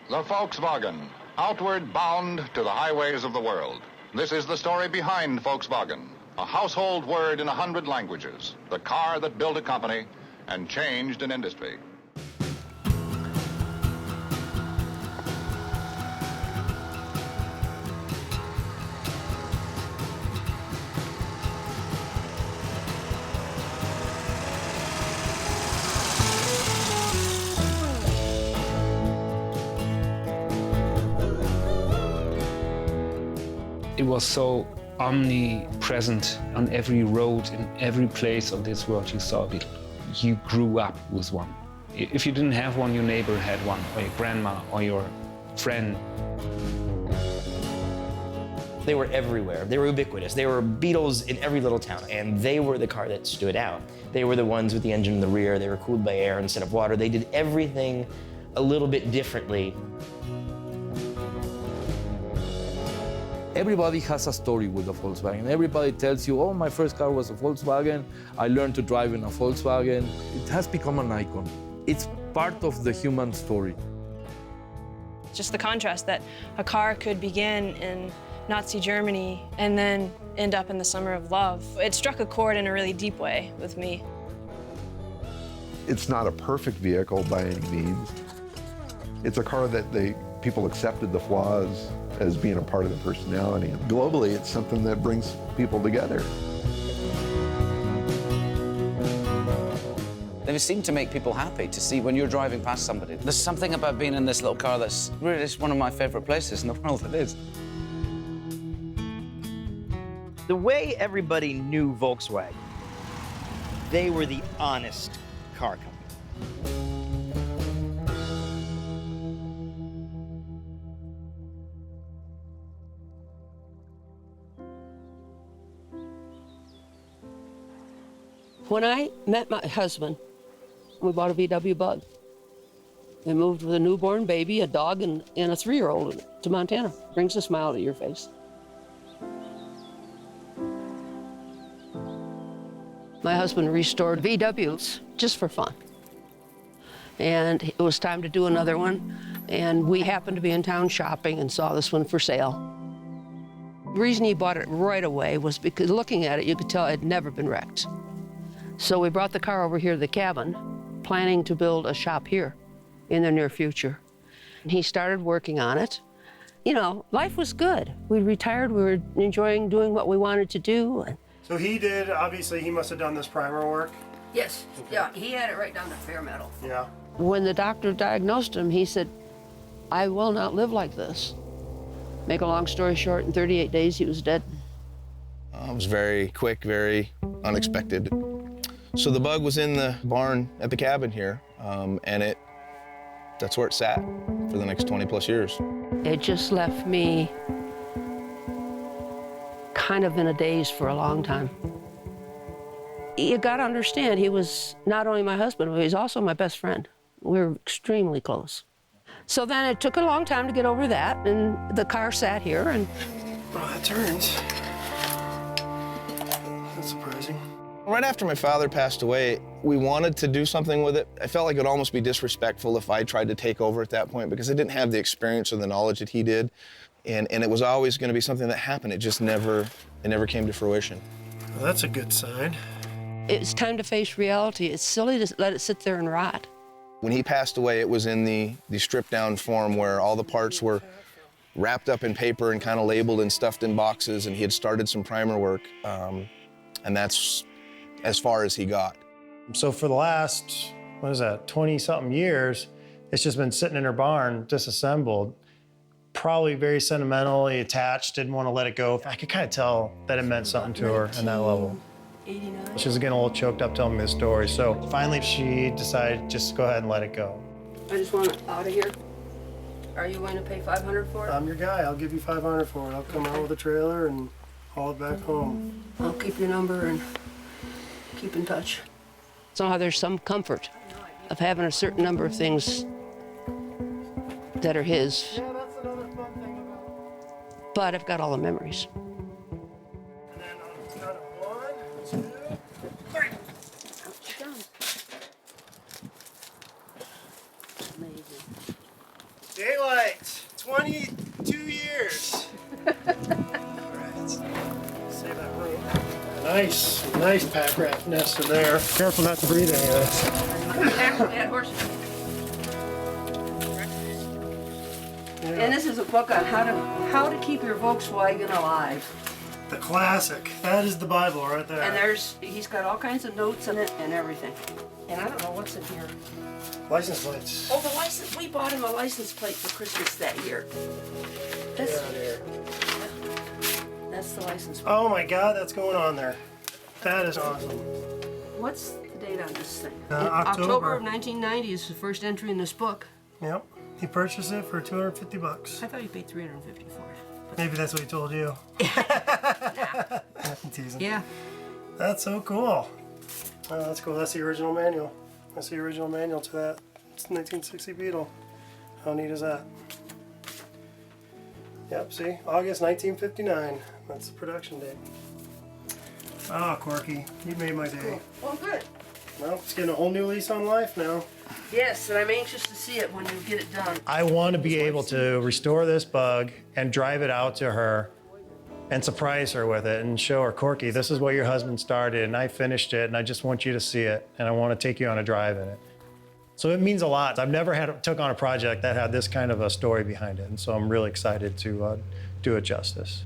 The Volkswagen, outward bound to the highways of the world. This is the story behind Volkswagen, a household word in 100 languages, the car that built a company and changed an industry. It was so omnipresent on every road, in every place of this world you saw a Beetle. You grew up with one. If you didn't have one, your neighbor had one, or your grandma, or your friend. They were everywhere. They were ubiquitous. They were Beetles in every little town, and they were the car that stood out. They were the ones with the engine in the rear. They were cooled by air instead of water. They did everything a little bit differently. Everybody has a story with a Volkswagen. Everybody tells you, oh, my first car was a Volkswagen. I learned to drive in a Volkswagen. It has become an icon. It's part of the human story. Just the contrast that a car could begin in Nazi Germany and then end up in the summer of love. It struck a chord in a really deep way with me. It's not a perfect vehicle by any means. It's a car that people accepted the flaws as being a part of the personality. And globally, it's something that brings people together. They seem to make people happy to see when you're driving past somebody. There's something about being in this little car that's really just one of my favorite places in the world, it is. The way everybody knew Volkswagen, they were the honest car company. When I met my husband, we bought a VW Bug. We moved with a newborn baby, a dog, and a 3-year-old to Montana. Brings a smile to your face. My husband restored VWs just for fun. And it was time to do another one. And we happened to be in town shopping and saw this one for sale. The reason he bought it right away was because looking at it, you could tell it had never been wrecked. So we brought the car over here to the cabin, planning to build a shop here in the near future. And he started working on it. You know, life was good. We retired, we were enjoying doing what we wanted to do. So he did, obviously, he must have done this primer work? Yes, yeah, he had it right down to bare metal. Yeah. When the doctor diagnosed him, he said, I will not live like this. Make a long story short, in 38 days, he was dead. It was very quick, very unexpected. So the Bug was in the barn at the cabin here, and that's where it sat for the next 20+ years. It just left me kind of in a daze for a long time. You gotta understand, he was not only my husband, but he was also my best friend. We were extremely close. So then it took a long time to get over that, and the car sat here, and... Oh, that turns. That's surprising. Right after my father passed away, we wanted to do something with it. I felt like it would almost be disrespectful if I tried to take over at that point because I didn't have the experience or the knowledge that he did. And it was always going to be something that happened. It just never came to fruition. Well, that's a good sign. It's time to face reality. It's silly to let it sit there and rot. When he passed away, it was in the stripped down form where all the parts were wrapped up in paper and kind of labeled and stuffed in boxes, and he had started some primer work. And that's as far as he got. So for the last, 20-something years, it's just been sitting in her barn, disassembled, probably very sentimentally attached, didn't want to let it go. I could kind of tell that it meant something to her on that level. 89. She was getting a little choked up telling me the story. So finally she decided just to go ahead and let it go. I just want it out of here. Are you willing to pay $500 for it? I'm your guy. I'll give you $500 for it. I'll come out with a trailer and haul it back home. I'll keep your number and keep in touch. Somehow there's some comfort of having a certain number of things that are his. Yeah, that's another fun thing about it. But I've got all the memories. And then on the count of 1, 2, 3. Amazing. Daylight. Nice pack rat nest in there. Careful not to breathe any of this. And this is a book on how to keep your Volkswagen alive. The classic. That is the Bible right there. And he's got all kinds of notes in it and everything. And I don't know what's in here. License plates. Oh, the license. We bought him a license plate for Christmas that year. That's the license plate. Oh my God, that's going on there. That is awesome. What's the date on this thing? October of 1990 is the first entry in this book. Yep. He purchased it for $250. I thought he paid $350 for it. Maybe that's what he told you. I'm teasing. Yeah. That's so cool. Oh, that's cool. That's the original manual. That's the original manual to that. It's 1960 Beetle. How neat is that? Yep, see? August 1959. That's the production date. Ah, Corky. You made my day. Well, good. Well, it's getting a whole new lease on life now. Yes, and I'm anxious to see it when you get it done. I want to be able to restore this Bug and drive it out to her and surprise her with it and show her, Corky, this is what your husband started and I finished it and I just want you to see it and I want to take you on a drive in it. So it means a lot. I've never took on a project that had this kind of a story behind it, and so I'm really excited to do it justice.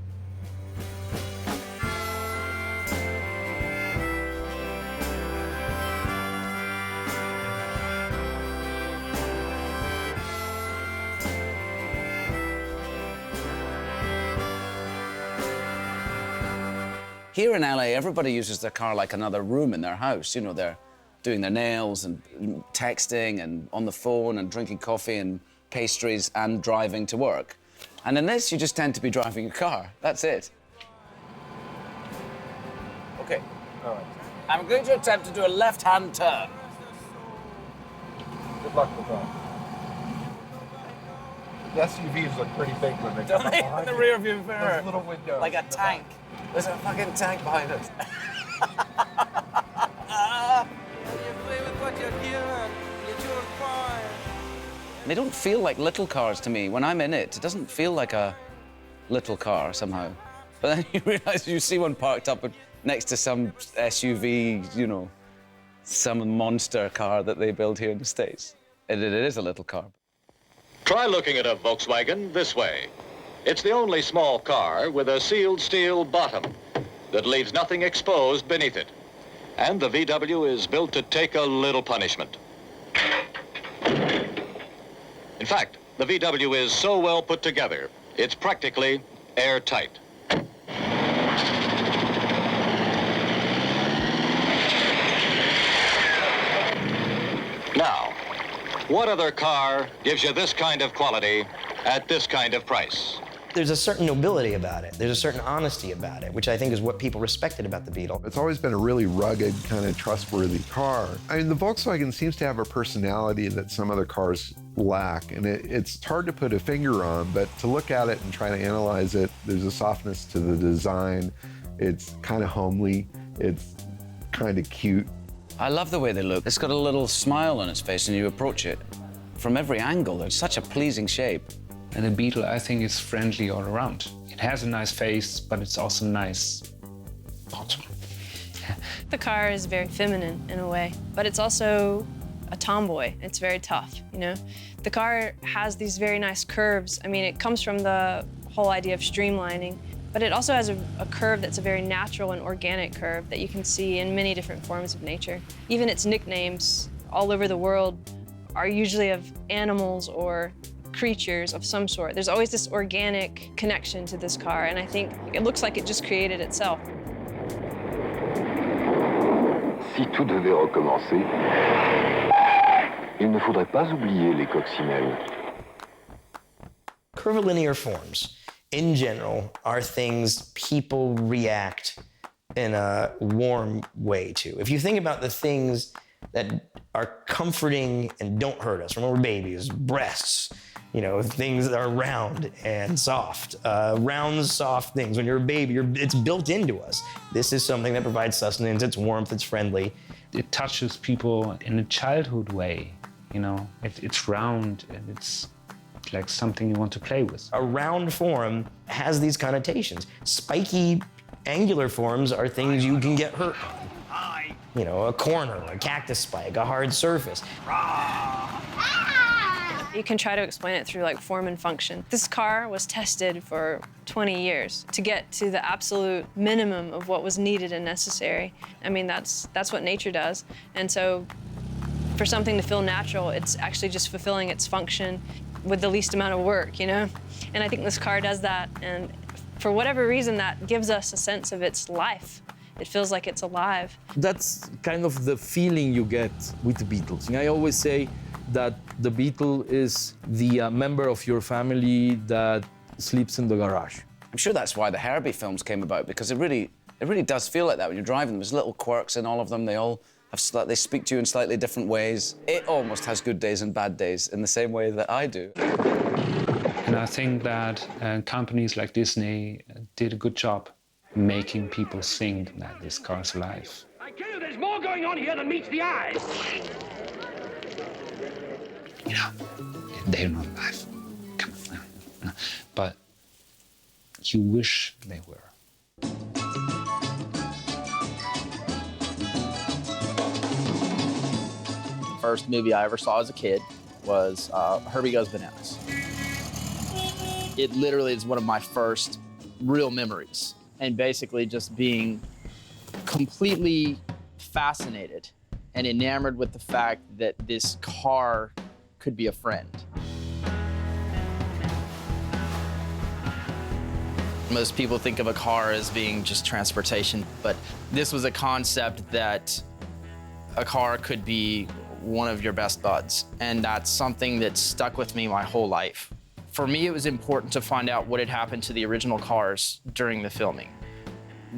Here in LA, everybody uses their car like another room in their house. You know, they're doing their nails and texting and on the phone and drinking coffee and pastries and driving to work. And in this, you just tend to be driving your car. That's it. Okay. All right. I'm going to attempt to do a left-hand turn. Good luck with that. The SUVs look pretty big when they come up In behind the you. rear view mirror. Those little windows. Like a tank. There's a fucking tank behind us. They don't feel like little cars to me. When I'm in it, it doesn't feel like a little car somehow. But then you realize you see one parked up next to some SUV, you know, some monster car that they build here in the States. It is a little car. Try looking at a Volkswagen this way. It's the only small car with a sealed steel bottom that leaves nothing exposed beneath it. And the VW is built to take a little punishment. In fact, the VW is so well put together, it's practically airtight. Now, what other car gives you this kind of quality at this kind of price? There's a certain nobility about it. There's a certain honesty about it, which I think is what people respected about the Beetle. It's always been a really rugged, kind of trustworthy car. I mean, the Volkswagen seems to have a personality that some other cars lack, and it's hard to put a finger on, but to look at it and try to analyze it, there's a softness to the design. It's kind of homely. It's kind of cute. I love the way they look. It's got a little smile on its face and you approach it from every angle. There's such a pleasing shape. And the Beetle, I think, is friendly all around. It has a nice face, but it's also nice bottom. The car is very feminine in a way, but it's also a tomboy. It's very tough, you know? The car has these very nice curves. I mean, it comes from the whole idea of streamlining, but it also has a curve that's a very natural and organic curve that you can see in many different forms of nature. Even its nicknames all over the world are usually of animals or creatures of some sort. There's always this organic connection to this car, and I think it looks like it just created itself. Si tout devait recommencer, il ne faudrait pas oublier les coccinelles. Curvilinear forms, in general, are things people react in a warm way to. If you think about the things that are comforting and don't hurt us when we're babies, breasts, you know, things that are round and soft. Round, soft things. When you're a baby, it's built into us. This is something that provides sustenance, it's warmth, it's friendly. It touches people in a childhood way, you know. It's round and it's like something you want to play with. A round form has these connotations. Spiky Angular forms are things you can get hurt on. You know, a corner, a cactus spike, a hard surface. You can try to explain it through like form and function. This car was tested for 20 years to get to the absolute minimum of what was needed and necessary. I mean, that's what nature does. And so for something to feel natural, it's actually just fulfilling its function with the least amount of work, you know? And I think this car does that, and for whatever reason, that gives us a sense of its life. It feels like it's alive. That's kind of the feeling you get with the Beetles. And I always say that the Beetle is the member of your family that sleeps in the garage. I'm sure that's why the Herbie films came about, because it really does feel like that when you're driving them. There's little quirks in all of them. They all have they speak to you in slightly different ways. It almost has good days and bad days in the same way that I do. And I think that companies like Disney did a good job making people think that this car's alive. I tell you, there's more going on here than meets the eye. You know, they're not alive. Come on. But you wish they were. First movie I ever saw as a kid was Herbie Goes Bananas. It literally is one of my first real memories, and basically just being completely fascinated and enamored with the fact that this car could be a friend. Most people think of a car as being just transportation, but this was a concept that a car could be one of your best buds, and that's something that stuck with me my whole life. For me, it was important to find out what had happened to the original cars during the filming.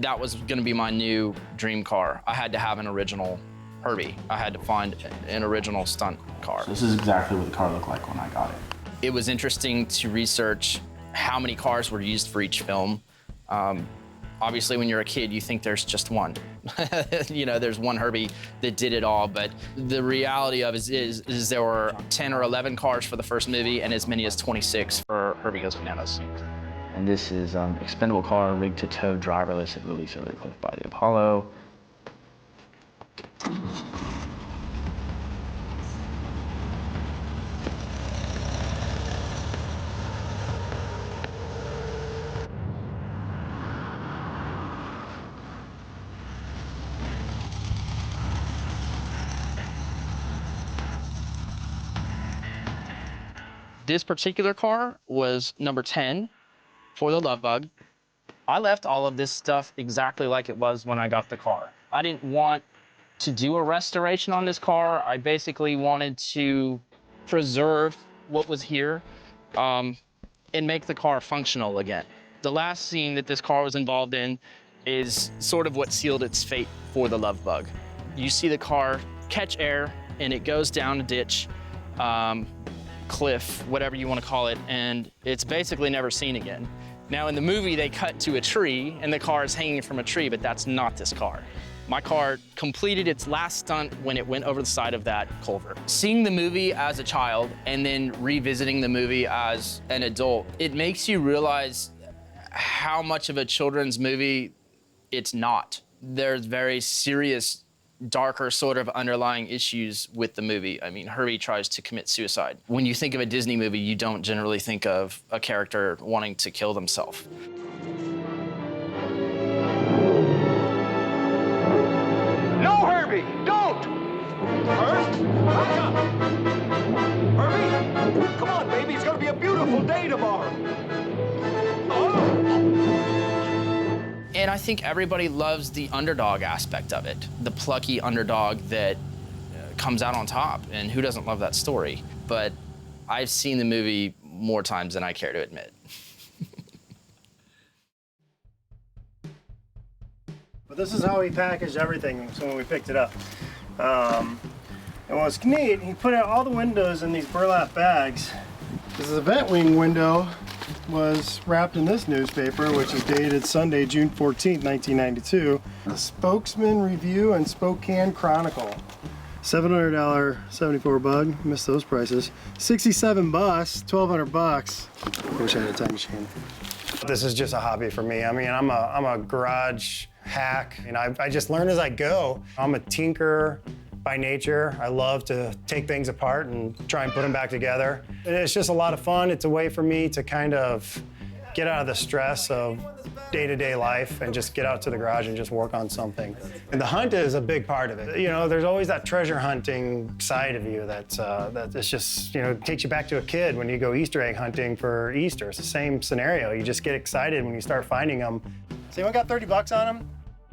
That was gonna be my new dream car. I had to have an original Herbie. I had to find an original stunt car. This is exactly what the car looked like when I got it. It was interesting to research how many cars were used for each film. Obviously, when you're a kid, you think there's just one. You know, there's one Herbie that did it all, but the reality of it is there were 10 or 11 cars for the first movie and as many as 26 for Herbie Goes Bananas. And this is expendable car rigged to tow driverless at release of by the Apollo. This particular car was number 10 for the Love Bug. I left all of this stuff exactly like it was when I got the car. I didn't want to do a restoration on this car. I basically wanted to preserve what was here and make the car functional again. The last scene that this car was involved in is sort of what sealed its fate for the Love Bug. You see the car catch air and it goes down a ditch, cliff, whatever you want to call it, and it's basically never seen again. Now in the movie, they cut to a tree and the car is hanging from a tree, but that's not this car. My car completed its last stunt when it went over the side of that culvert. Seeing the movie as a child and then revisiting the movie as an adult, it makes you realize how much of a children's movie it's not. There's very serious, darker sort of underlying issues with the movie. I mean, Herbie tries to commit suicide. When you think of a Disney movie, you don't generally think of a character wanting to kill themselves. No, Herbie, don't! First, back up. Herbie, come on, baby, it's gonna be a beautiful day tomorrow. And I think everybody loves the underdog aspect of it, the plucky underdog that comes out on top, and who doesn't love that story? But I've seen the movie more times than I care to admit. But this is how he packaged everything so when we picked it up. And what's neat, he put out all the windows in these burlap bags. This is a vent wing window was wrapped in this newspaper, which is dated Sunday, June 14th, 1992. The Spokesman Review and Spokane Chronicle. $700 74 Bug, missed those prices. 67 bucks, 1,200 bucks. I wish I had a time machine. This is just a hobby for me. I mean, I'm a garage hack, and I just learn as I go. I'm a tinkerer by nature. I love to take things apart and try and put them back together. And it's just a lot of fun. It's a way for me to kind of get out of the stress of day-to-day life and just get out to the garage and just work on something. And the hunt is a big part of it. You know, there's always that treasure hunting side of you that's just, you know, takes you back to a kid when you go Easter egg hunting for Easter. It's the same scenario. You just get excited when you start finding them. So anyone got 30 bucks on them?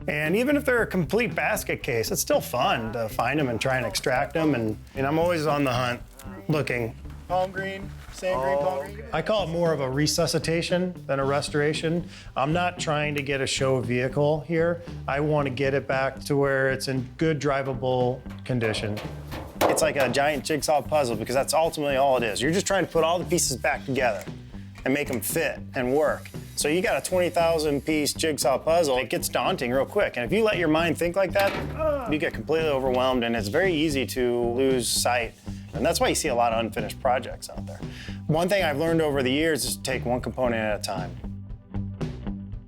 And even if they're a complete basket case, it's still fun to find them and try and extract them. And I'm always on the hunt looking. Palm green, sand green, palm green. I call it more of a resuscitation than a restoration. I'm not trying to get a show vehicle here. I want to get it back to where it's in good drivable condition. It's like a giant jigsaw puzzle because that's ultimately all it is. You're just trying to put all the pieces back together and make them fit and work. So you got a 20,000 piece jigsaw puzzle, it gets daunting real quick. And if you let your mind think like that, you get completely overwhelmed and it's very easy to lose sight. And that's why you see a lot of unfinished projects out there. One thing I've learned over the years is to take one component at a time.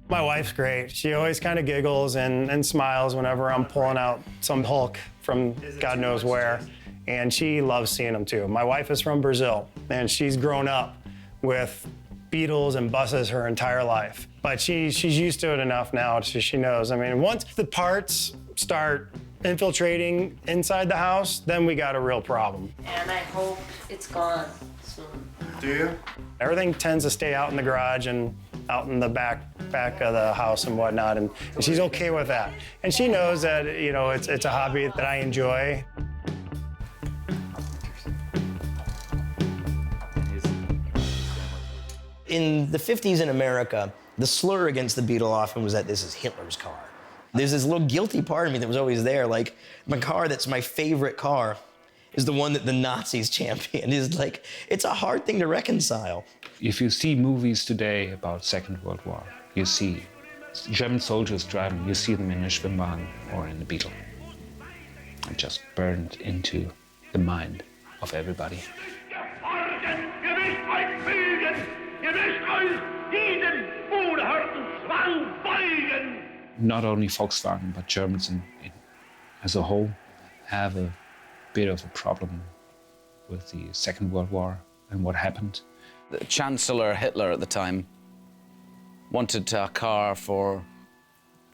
My wife's great. She always kind of giggles and smiles whenever I'm pulling out some Hulk from God knows where. And she loves seeing them too. My wife is from Brazil and she's grown up with Beetles and buses her entire life. But she's used to it enough now so she knows. I mean, once the parts start infiltrating inside the house, then we got a real problem. And I hope it's gone soon. Do you? Everything tends to stay out in the garage and out in the back of the house and whatnot, and she's okay with that. And she knows that, you know, it's a hobby that I enjoy. In the 50s in America, the slur against the Beetle often was that this is Hitler's car. There's this little guilty part of me that was always there. Like, my car that's my favorite car is the one that the Nazis championed. Is like, it's a hard thing to reconcile. If you see movies today about Second World War, you see German soldiers driving, you see them in a Schwimmwagen or in a Beetle. It just burned into the mind of everybody. Not only Volkswagen, but Germans as a whole have a bit of a problem with the Second World War and what happened. The Chancellor Hitler at the time wanted a car for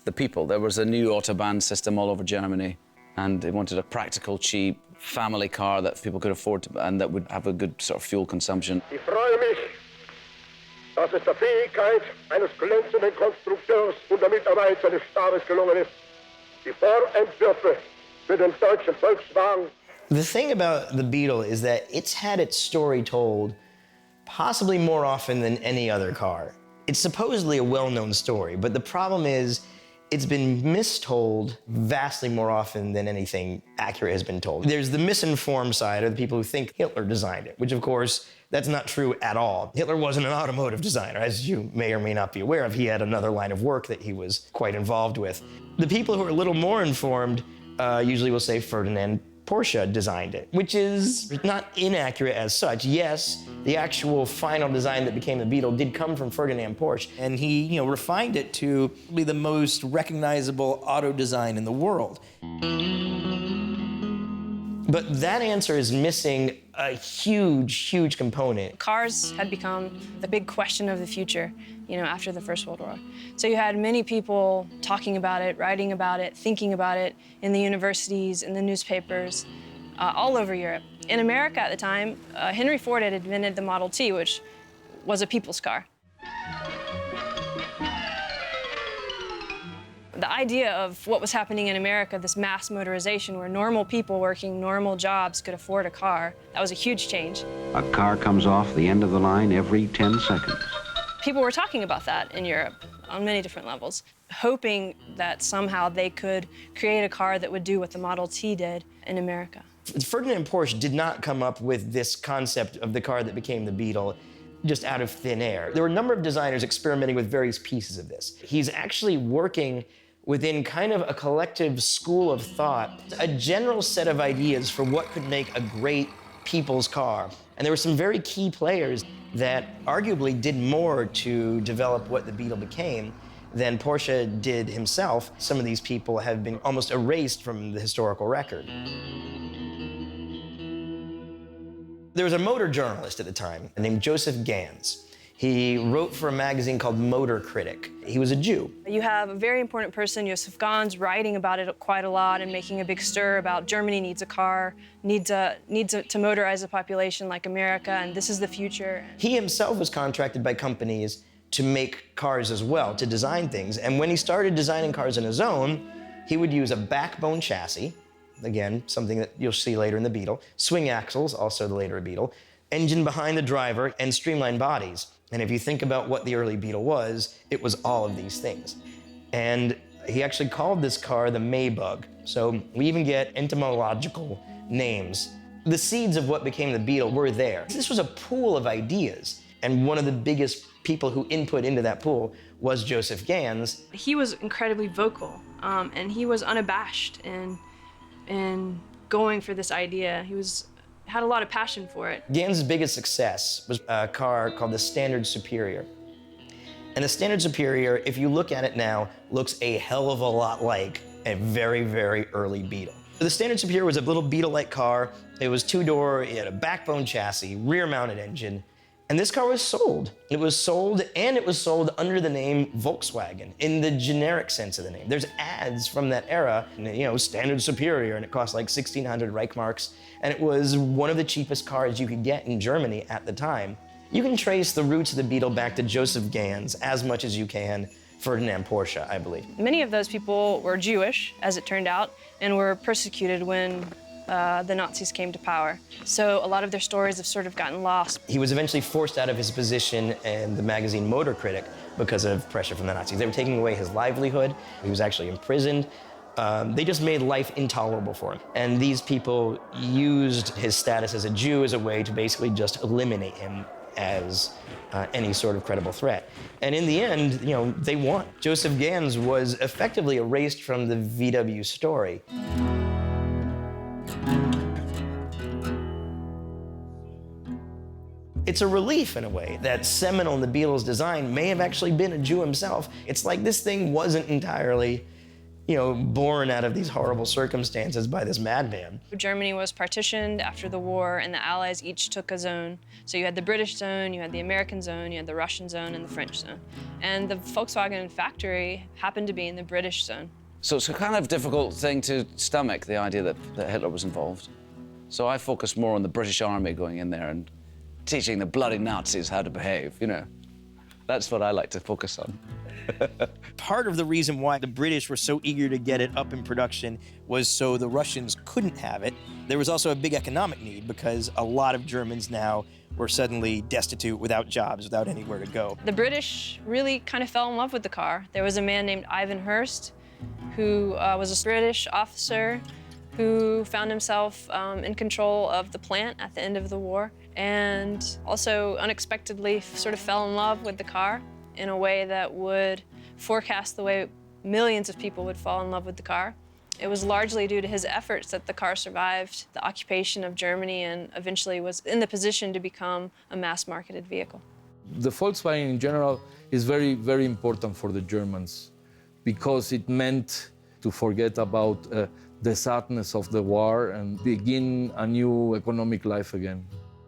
the people. There was a new Autobahn system all over Germany, and he wanted a practical, cheap family car that people could afford to, and that would have a good sort of fuel consumption. Ich freue mich, dass es der Fähigkeit eines glänzenden Konstrukteurs und der Mitarbeit seines Stabes gelungen ist, die Vorentwürfe für den deutschen Volkswagen. The thing about the Beetle is that it's had its story told possibly more often than any other car. It's supposedly a well-known story, but the problem is it's been mistold vastly more often than anything accurate has been told. There's the misinformed side of the people who think Hitler designed it, which of course, that's not true at all. Hitler wasn't an automotive designer, as you may or may not be aware of. He had another line of work that he was quite involved with. The people who are a little more informed usually will say Ferdinand Porsche designed it, which is not inaccurate as such. Yes, the actual final design that became the Beetle did come from Ferdinand Porsche, and he, refined it to be the most recognizable auto design in the world. But that answer is missing a huge, huge component. Cars had become the big question of the future, after the First World War. So you had many people talking about it, writing about it, thinking about it in the universities, in the newspapers, all over Europe. In America at the time, Henry Ford had invented the Model T, which was a people's car. The idea of what was happening in America, this mass motorization where normal people working normal jobs could afford a car, that was a huge change. A car comes off the end of the line every 10 seconds. People were talking about that in Europe on many different levels, hoping that somehow they could create a car that would do what the Model T did in America. Ferdinand Porsche did not come up with this concept of the car that became the Beetle just out of thin air. There were a number of designers experimenting with various pieces of this. He's actually working within kind of a collective school of thought, a general set of ideas for what could make a great people's car. And there were some very key players. that arguably did more to develop what the Beetle became than Porsche did himself. Some of these people have been almost erased from the historical record. There was a motor journalist at the time named Joseph Gans. He wrote for a magazine called Motor Critic. He was a Jew. You have a very important person, Joseph Gans, writing about it quite a lot and making a big stir about Germany needs a car, needs to motorize a population like America, and this is the future. He himself was contracted by companies to make cars as well, to design things. And when he started designing cars on his own, he would use a backbone chassis, again, something that you'll see later in the Beetle, swing axles, also the later Beetle, engine behind the driver, and streamlined bodies. And if you think about what the early Beetle was, it was all of these things. And he actually called this car the Bug. So we even get etymological names. The seeds of what became the Beetle were there. This was a pool of ideas. And one of the biggest people who input into that pool was Joseph Gans. He was incredibly vocal, and he was unabashed in going for this idea. He had a lot of passion for it. Gans' biggest success was a car called the Standard Superior. And the Standard Superior, if you look at it now, looks a hell of a lot like a very, very early Beetle. The Standard Superior was a little Beetle-like car. It was two-door, it had a backbone chassis, rear-mounted engine, and this car was sold. It was sold, and it was sold under the name Volkswagen, in the generic sense of the name. There's ads from that era, Standard Superior, and it cost like 1,600 Reichmarks, and it was one of the cheapest cars you could get in Germany at the time. You can trace the roots of the Beetle back to Joseph Gans as much as you can Ferdinand Porsche, I believe. Many of those people were Jewish, as it turned out, and were persecuted when the Nazis came to power. So a lot of their stories have sort of gotten lost. He was eventually forced out of his position in the magazine Motor Critic because of pressure from the Nazis. They were taking away his livelihood. He was actually imprisoned. They just made life intolerable for him. And these people used his status as a Jew as a way to basically just eliminate him as any sort of credible threat. And in the end, they won. Joseph Gans was effectively erased from the VW story. It's a relief in a way that seminal in the Beetle's design may have actually been a Jew himself. It's like this thing wasn't entirely, born out of these horrible circumstances by this madman. Germany was partitioned after the war, and the Allies each took a zone. So you had the British zone, you had the American zone, you had the Russian zone, and the French zone. And the Volkswagen factory happened to be in the British zone. So it's a kind of difficult thing to stomach, the idea that Hitler was involved. So I focus more on the British Army going in there and teaching the bloody Nazis how to behave, That's what I like to focus on. Part of the reason why the British were so eager to get it up in production was so the Russians couldn't have it. There was also a big economic need because a lot of Germans now were suddenly destitute, without jobs, without anywhere to go. The British really kind of fell in love with the car. There was a man named Ivan Hurst who was a British officer who found himself in control of the plant at the end of the war, and also unexpectedly sort of fell in love with the car in a way that would forecast the way millions of people would fall in love with the car. It was largely due to his efforts that the car survived the occupation of Germany and eventually was in the position to become a mass-marketed vehicle. The Volkswagen in general is very, very important for the Germans because it meant to forget about the sadness of the war and begin a new economic life again.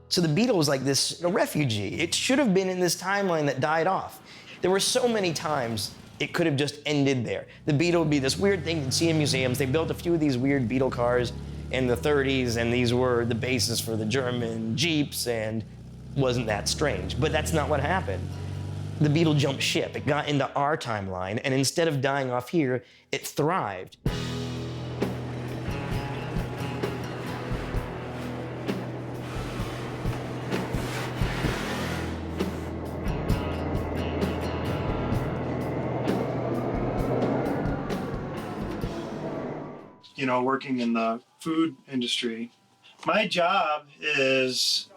So the Beetle was like this refugee. It should have been in this timeline that died off. There were so many times it could have just ended there. The Beetle would be this weird thing you'd see in museums. They built a few of these weird Beetle cars in the 30s, and these were the basis for the German Jeeps, and wasn't that strange. But that's not what happened. The Beetle jumped ship. It got into our timeline, and instead of dying off here, it thrived. Working in the food industry, my job is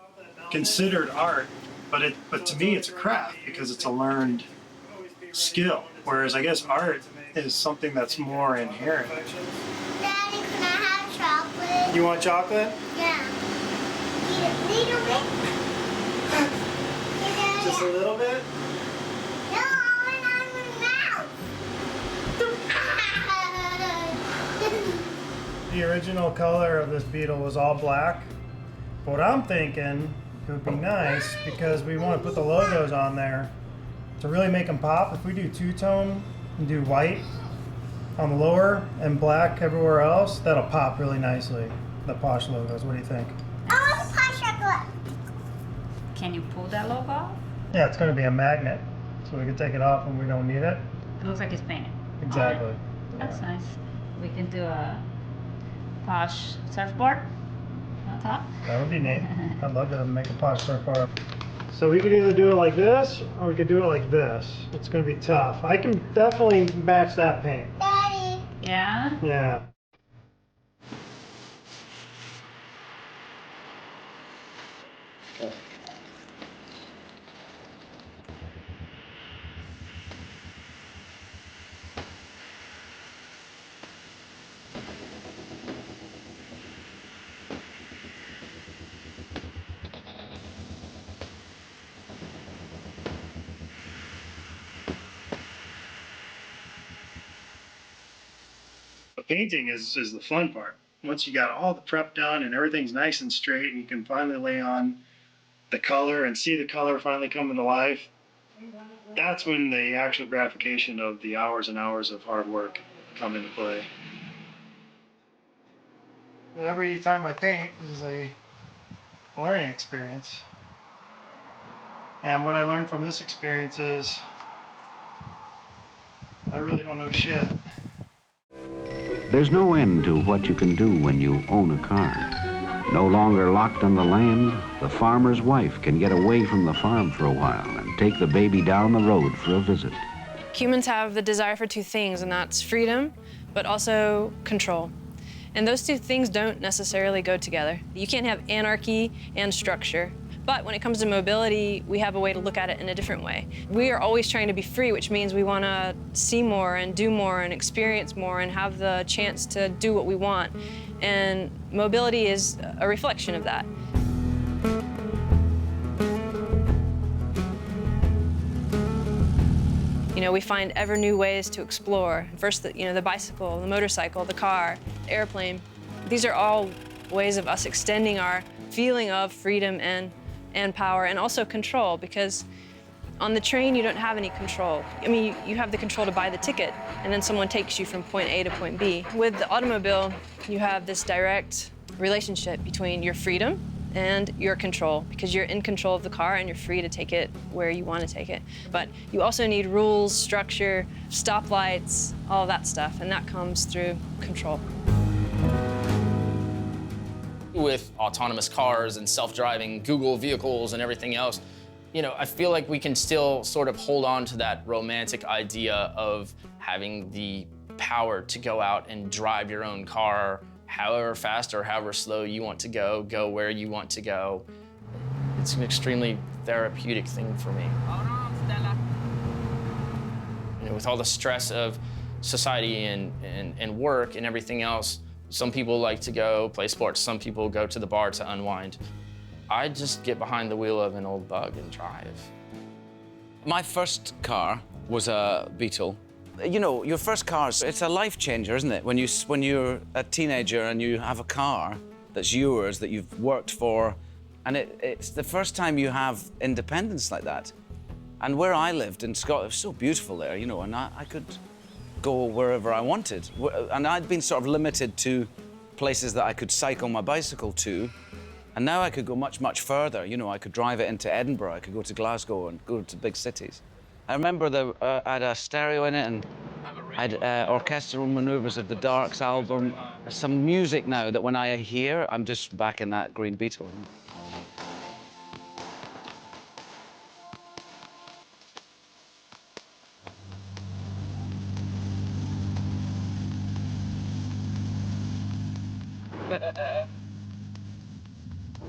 considered art, but to me it's a craft because it's a learned skill. Whereas I guess art is something that's more inherent. Daddy, can I have chocolate? You want chocolate? Yeah. Eat a little bit. Just a little bit? No, I want it on my mouth. The original color of this Beetle was all black. What I'm thinking, it would be nice, because we want to put the logos on there to really make them pop. If we do two-tone and do white on the lower and black everywhere else, that'll pop really nicely, the Posh logos. What do you think? I want a Posh chocolate. Can you pull that logo off? Yeah, it's going to be a magnet, so we can take it off when we don't need it. It looks like it's painted. Exactly. That's nice. We can do a Posh surfboard on top. That would be neat. I'd love to make a Posh surfboard. So we could either do it like this, or we could do it like this. It's going to be tough. I can definitely match that paint. Daddy. Yeah? Yeah. Painting is the fun part. Once you got all the prep done and everything's nice and straight and you can finally lay on the color and see the color finally coming to life, that's when the actual gratification of the hours and hours of hard work come into play. Every time I paint is a learning experience. And what I learned from this experience is I really don't know shit. There's no end to what you can do when you own a car. No longer locked on the land, the farmer's wife can get away from the farm for a while and take the baby down the road for a visit. Humans have the desire for two things, and that's freedom, but also control. And those two things don't necessarily go together. You can't have anarchy and structure. But when it comes to mobility, we have a way to look at it in a different way. We are always trying to be free, which means we want to see more and do more and experience more and have the chance to do what we want. And mobility is a reflection of that. You know, we find ever new ways to explore. First, the bicycle, the motorcycle, the car, the airplane. These are all ways of us extending our feeling of freedom and power, and also control, because on the train you don't have any control. I mean, you have the control to buy the ticket, and then someone takes you from point A to point B. With the automobile, you have this direct relationship between your freedom and your control, because you're in control of the car and you're free to take it where you want to take it. But you also need rules, structure, stoplights, all of that stuff, and that comes through control. With autonomous cars and self-driving Google vehicles and everything else, I feel like we can still sort of hold on to that romantic idea of having the power to go out and drive your own car however fast or however slow you want to go where you want to go. It's an extremely therapeutic thing for me. With all the stress of society and work and everything else, some people like to go play sports. Some people go to the bar to unwind. I just get behind the wheel of an old Bug and drive. My first car was a Beetle. Your first car, it's a life changer, isn't it? When you're a teenager and you have a car that's yours, that you've worked for, and it's the first time you have independence like that. And where I lived in Scotland, it was so beautiful there, and I could go wherever I wanted. And I'd been sort of limited to places that I could cycle my bicycle to. And now I could go much, much further. I could drive it into Edinburgh, I could go to Glasgow and go to big cities. I remember I had a stereo in it, and I had orchestral maneuvers of the Darks album. There's some music now that when I hear, I'm just back in that green Beetle.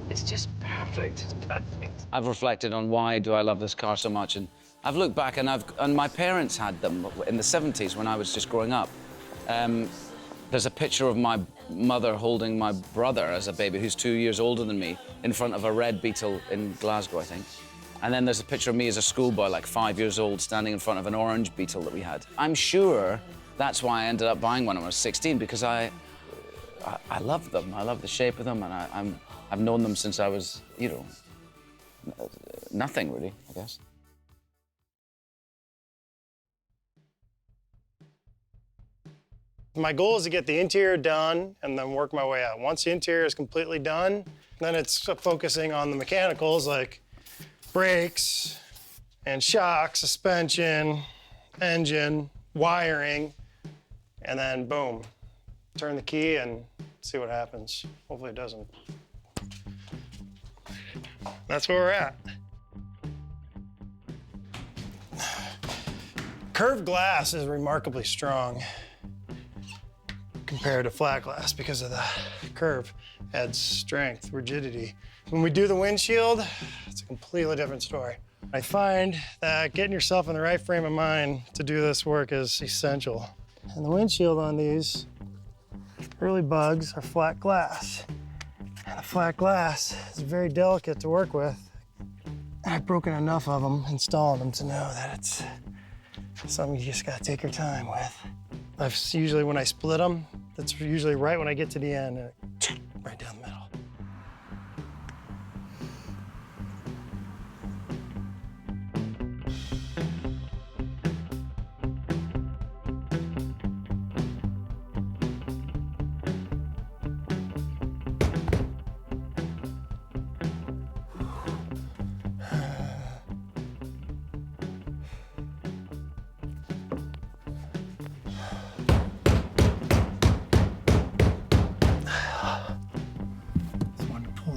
It's just perfect. It's perfect. I've reflected on why do I love this car so much, and I've looked back and my parents had them in the 70s when I was just growing up. There's a picture of my mother holding my brother as a baby, who's 2 years older than me, in front of a red Beetle in Glasgow, I think. And then there's a picture of me as a schoolboy, like 5 years old, standing in front of an orange Beetle that we had. I'm sure that's why I ended up buying one when I was 16, because I love them. I love the shape of them, and I've known them since I was, you know, nothing really, I guess. My goal is to get the interior done and then work my way out. Once the interior is completely done, then it's focusing on the mechanicals like brakes and shock, suspension, engine, wiring, and then boom, turn the key and see what happens. Hopefully it doesn't. That's where we're at. Curved glass is remarkably strong compared to flat glass because of the curve. Adds strength, rigidity. When we do the windshield, it's a completely different story. I find that getting yourself in the right frame of mind to do this work is essential. And the windshield on these early Bugs are flat glass. And the flat glass is very delicate to work with. And I've broken enough of them installing them to know that it's something you just gotta take your time with. Usually when I split them, that's usually right when I get to the end, and right down the middle.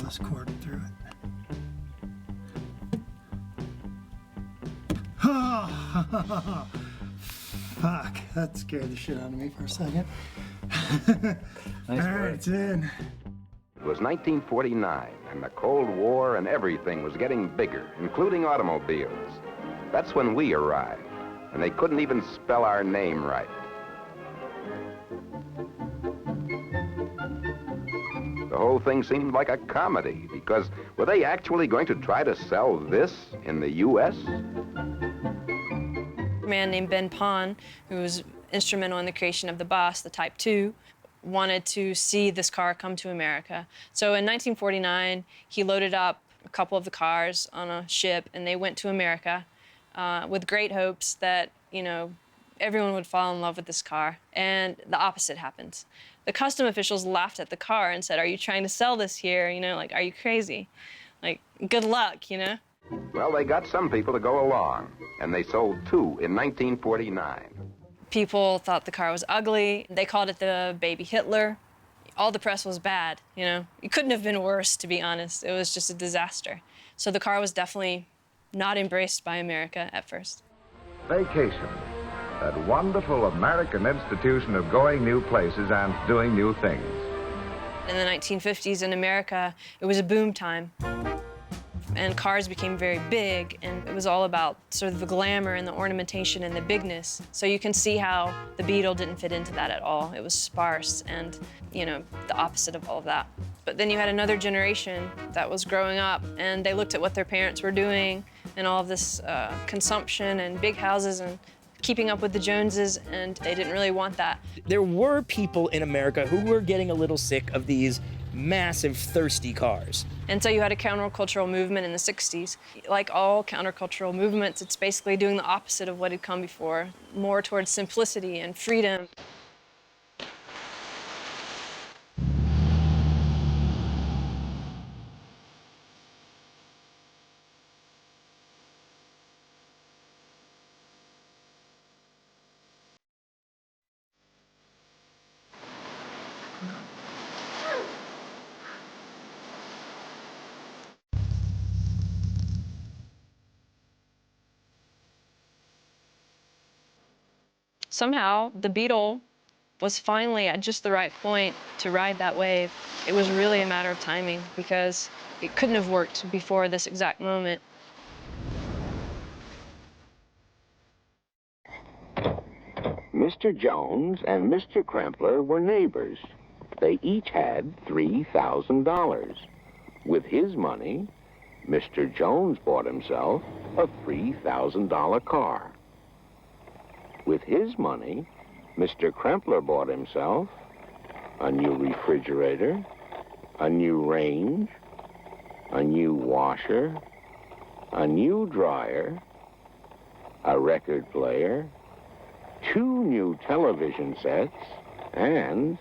This cord through it. Fuck, that scared the shit out of me for a second. Nice All right, it's in. It was 1949, and the Cold War and everything was getting bigger, including automobiles. That's when we arrived, and they couldn't even spell our name right. The whole thing seemed like a comedy, because were they actually going to try to sell this in the U.S.? A man named Ben Pon, who was instrumental in the creation of the bus, the Type 2, wanted to see this car come to America. So in 1949, he loaded up a couple of the cars on a ship, and they went to America with great hopes that, you know, everyone would fall in love with this car. And the opposite happened. The custom officials laughed at the car and said, "Are you trying to sell this here? You know, like, are you crazy? Like, good luck, you know?" Well, they got some people to go along, and they sold two in 1949. People thought the car was ugly. They called it the baby Hitler. All the press was bad, you know? It couldn't have been worse, to be honest. It was just a disaster. So the car was definitely not embraced by America at first. Vacation, that wonderful American institution of going new places and doing new things. In the 1950s in America, it was a boom time. And cars became very big, and it was all about sort of the glamour and the ornamentation and the bigness. So you can see how the Beetle didn't fit into that at all. It was sparse and, you know, the opposite of all of that. But then you had another generation that was growing up, and they looked at what their parents were doing and all of this consumption and big houses and keeping up with the Joneses, and they didn't really want that. There were people in America who were getting a little sick of these massive, thirsty cars. And so you had a countercultural movement in the 60s. Like all countercultural movements, it's basically doing the opposite of what had come before, more towards simplicity and freedom. Somehow, the Beetle was finally at just the right point to ride that wave. It was really a matter of timing because it couldn't have worked before this exact moment. Mr. Jones and Mr. Krempler were neighbors. They each had $3,000. With his money, Mr. Jones bought himself a $3,000 car. With his money, Mr. Krempler bought himself a new refrigerator, a new range, a new washer, a new dryer, a record player, 2 new television sets, and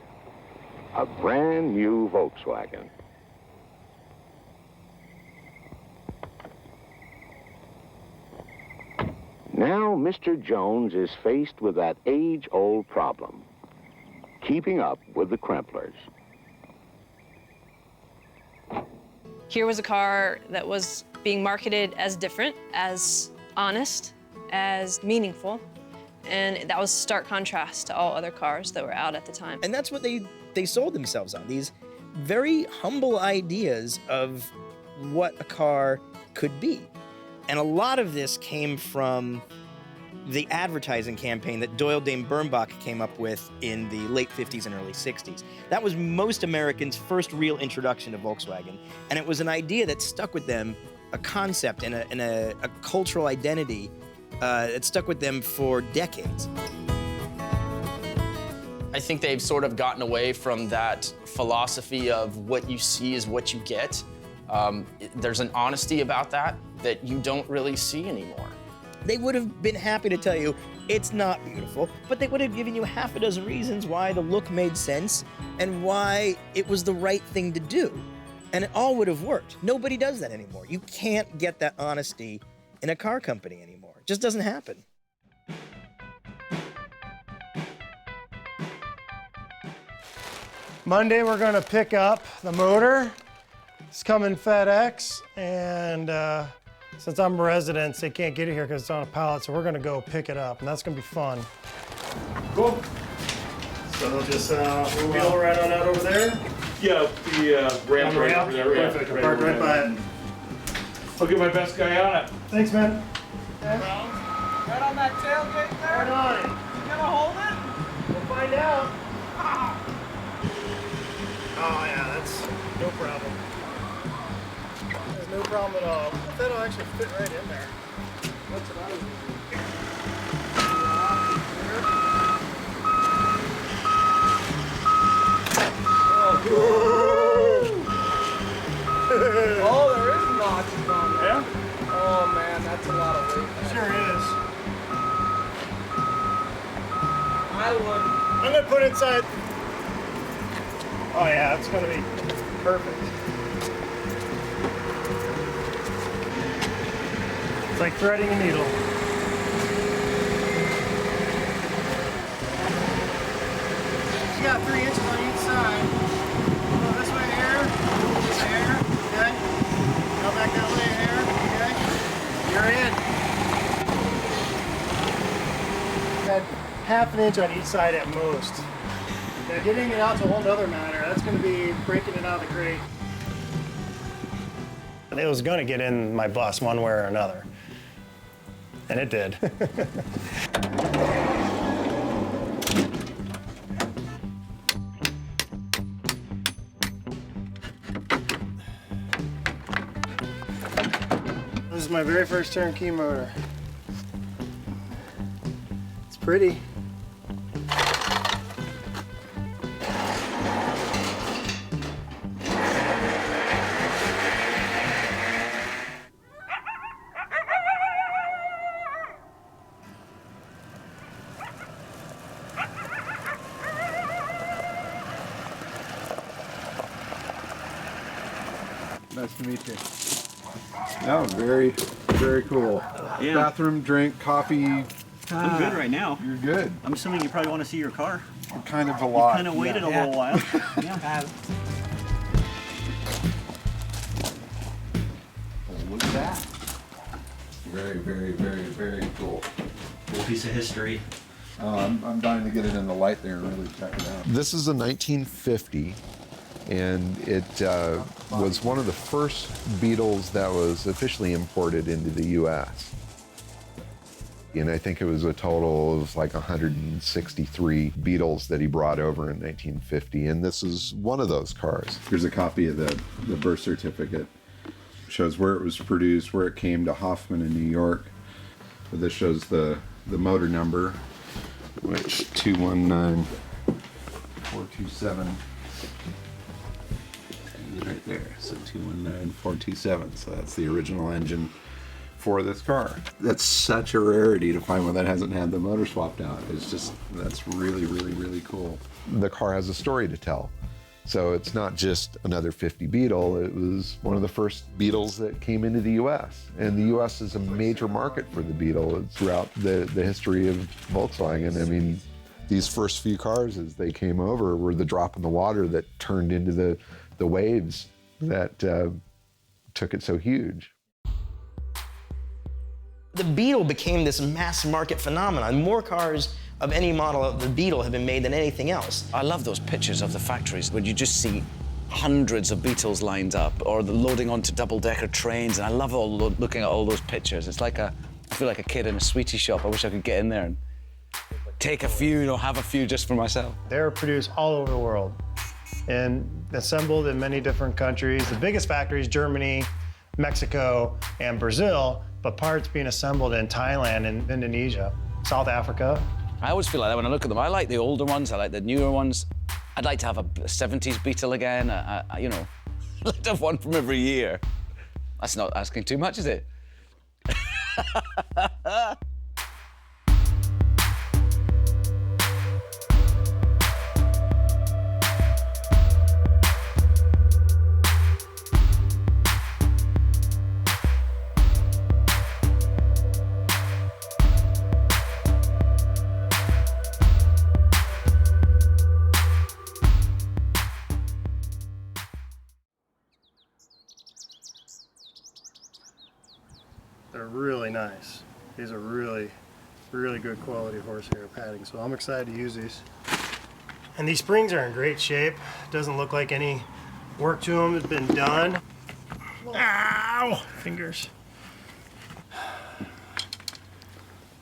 a brand new Volkswagen. Now Mr. Jones is faced with that age-old problem, keeping up with the Kremplers. Here was a car that was being marketed as different, as honest, as meaningful, and that was stark contrast to all other cars that were out at the time. And that's what they sold themselves on, these very humble ideas of what a car could be. And a lot of this came from the advertising campaign that Doyle Dane Bernbach came up with in the late 50s and early 60s. That was most Americans' first real introduction to Volkswagen. And it was an idea that stuck with them, a concept and a cultural identity that stuck with them for decades. I think they've sort of gotten away from that philosophy of what you see is what you get. There's an honesty about that you don't really see anymore. They would have been happy to tell you it's not beautiful, but they would have given you half a dozen reasons why the look made sense and why it was the right thing to do. And it all would have worked. Nobody does that anymore. You can't get that honesty in a car company anymore. It just doesn't happen. Monday, we're gonna pick up the motor. It's coming FedEx, and since I'm a resident, they can't get it here because it's on a pallet, so we're gonna go pick it up, and that's gonna be fun. Cool. So just we'll wheel right on out over there. Yeah, the ramp right over there. Perfect. I'll park right by it. I'll get my best guy on it. Thanks, man. Right on that tailgate there? Right on it. You gonna hold it? We'll find out. Oh yeah, that's no problem. There's no problem at all. That'll actually fit right in there. What's it on? Oh, there is notches on there. Yeah? Oh man, that's a lot of weight. Sure is. I would. I'm gonna put it inside. Oh yeah, it's gonna be perfect. It's like threading a needle. You got 3 inches on each side. Go this way here, okay? Go back that way here, okay? You're in. Got half an inch on each side at most. Now getting it out's a whole other matter. That's going to be breaking it out of the crate. It was going to get in my bus one way or another. And it did. This is my very first turnkey motor. It's pretty. Nice to meet you. No, very, very cool. Yeah. Bathroom, drink, coffee. I'm good right now. You're good. I'm assuming you probably want to see your car. Kind of a lot. You kind of waited a little while. Yeah. Oh, look at that. Very, very, very, very cool. Cool piece of history. I'm dying to get it in the light there and really check it out. This is a 1950. And it was one of the first Beetles that was officially imported into the U.S. And I think it was a total of like 163 Beetles that he brought over in 1950. And this is one of those cars. Here's a copy of the birth certificate. shows where it was produced, where it came to Hoffman in New York. So this shows the motor number, which 219427. Right there, so 219427. So that's the original engine for this car. That's such a rarity to find one that hasn't had the motor swapped out. It's just, that's really, really, really cool. The car has a story to tell. So it's not just another 50 Beetle, it was one of the first Beetles that came into the US. And the US is a major market for the Beetle throughout the history of Volkswagen. I mean, these first few cars as they came over were the drop in the water that turned into the waves that took it so huge. The Beetle became this mass market phenomenon. More cars of any model of the Beetle have been made than anything else. I love those pictures of the factories when you just see hundreds of Beetles lined up or the loading onto double-decker trains, and I love looking at all those pictures. It's like I feel like a kid in a sweetie shop. I wish I could get in there and take a few, have a few just for myself. They're produced all over the world and assembled in many different countries. The biggest factories, Germany, Mexico, and Brazil, but parts being assembled in Thailand and Indonesia, South Africa. I always feel like that when I look at them. I like the older ones, I like the newer ones. I'd like to have a 70s Beetle again, you know. I'd like to have one from every year. That's not asking too much, is it? They're really nice. These are really, really good quality horsehair padding, so I'm excited to use these. And these springs are in great shape. Doesn't look like any work to them has been done. Ow! Fingers.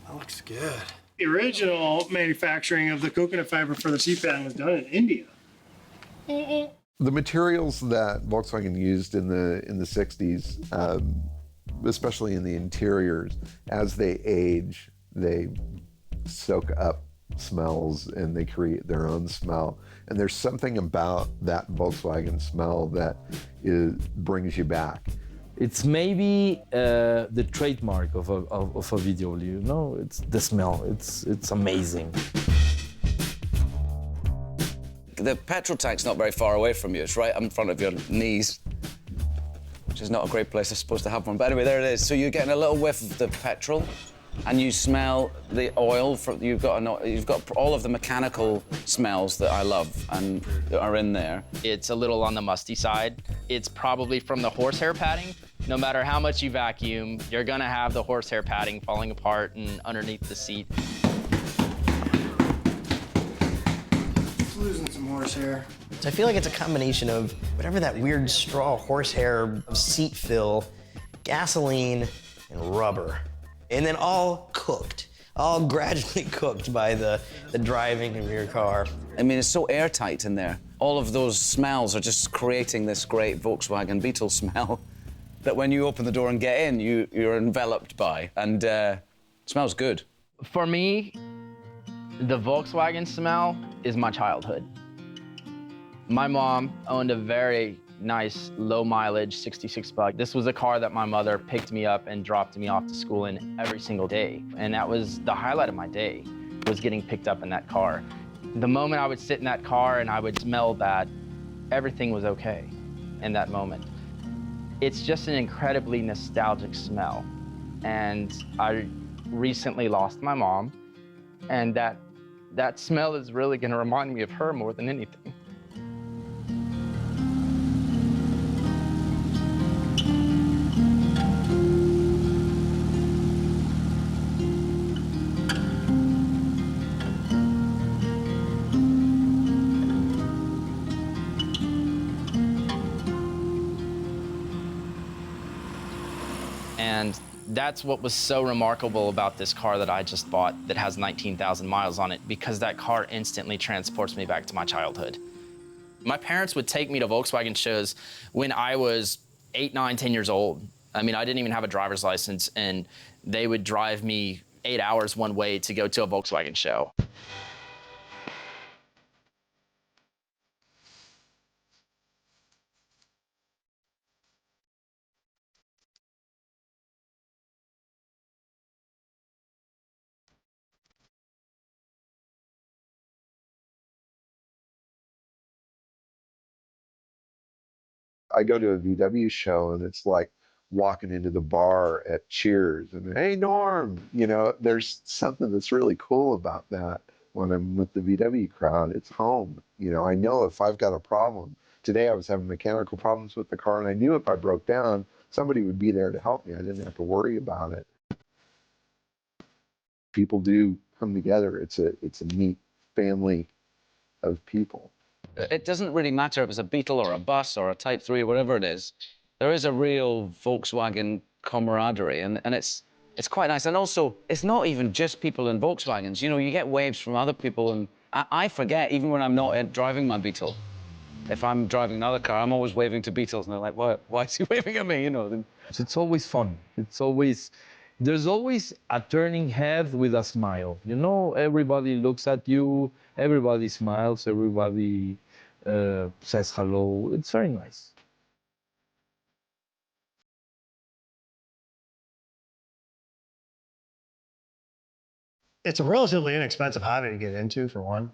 That looks good. The original manufacturing of the coconut fiber for the seat padding was done in India. The materials that Volkswagen used in the 60s, especially in the interiors, as they age, they soak up smells and they create their own smell. And there's something about that Volkswagen smell that brings you back. It's maybe the trademark of a video, you know? It's the smell. It's amazing. The petrol tank's not very far away from you. It's right in front of your knees, which is not a great place, I suppose, to have one. But anyway, there it is. So you're getting a little whiff of the petrol, and you smell the oil. You've got all of the mechanical smells that I love and that are in there. It's a little on the musty side. It's probably from the horsehair padding. No matter how much you vacuum, you're gonna have the horsehair padding falling apart and underneath the seat. It's losing some horsehair. So I feel like it's a combination of whatever that weird straw horsehair seat fill, gasoline, and rubber. And then all cooked, all gradually cooked by the driving of your car. I mean, it's so airtight in there. All of those smells are just creating this great Volkswagen Beetle smell that when you open the door and get in, you're enveloped by, and smells good. For me, the Volkswagen smell is my childhood. My mom owned a very nice, low mileage 66 Bug. This was a car that my mother picked me up and dropped me off to school in every single day. And that was the highlight of my day, was getting picked up in that car. The moment I would sit in that car and I would smell that, everything was okay in that moment. It's just an incredibly nostalgic smell. And I recently lost my mom, and that smell is really gonna remind me of her more than anything. And that's what was so remarkable about this car that I just bought that has 19,000 miles on it, because that car instantly transports me back to my childhood. My parents would take me to Volkswagen shows when I was 8, 9, 10 years old. I mean, I didn't even have a driver's license, and they would drive me 8 hours one way to go to a Volkswagen show. I go to a VW show and it's like walking into the bar at Cheers and, hey, Norm, you know, there's something that's really cool about that when I'm with the VW crowd. It's home. You know, I know if I've got a problem. Today I was having mechanical problems with the car and I knew if I broke down, somebody would be there to help me. I didn't have to worry about it. People do come together. It's a neat family of people. It doesn't really matter if it's a Beetle or a bus or a Type 3 or whatever it is. There is a real Volkswagen camaraderie, and it's quite nice. And also, it's not even just people in Volkswagens. You know, you get waves from other people, and I forget, even when I'm not driving my Beetle, if I'm driving another car, I'm always waving to Beetles, and they're like, why is he waving at me, you know? It's always fun. There's always a turning head with a smile. You know, everybody looks at you, everybody smiles, everybody says hello. It's very nice. It's a relatively inexpensive hobby to get into, for one.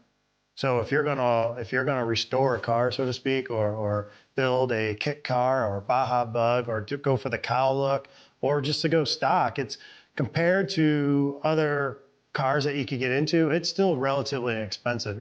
So if you're gonna restore a car, so to speak, or build a kit car or a Baja Bug, or to go for the cowl look, or just to go stock, it's compared to other cars that you could get into, it's still relatively inexpensive.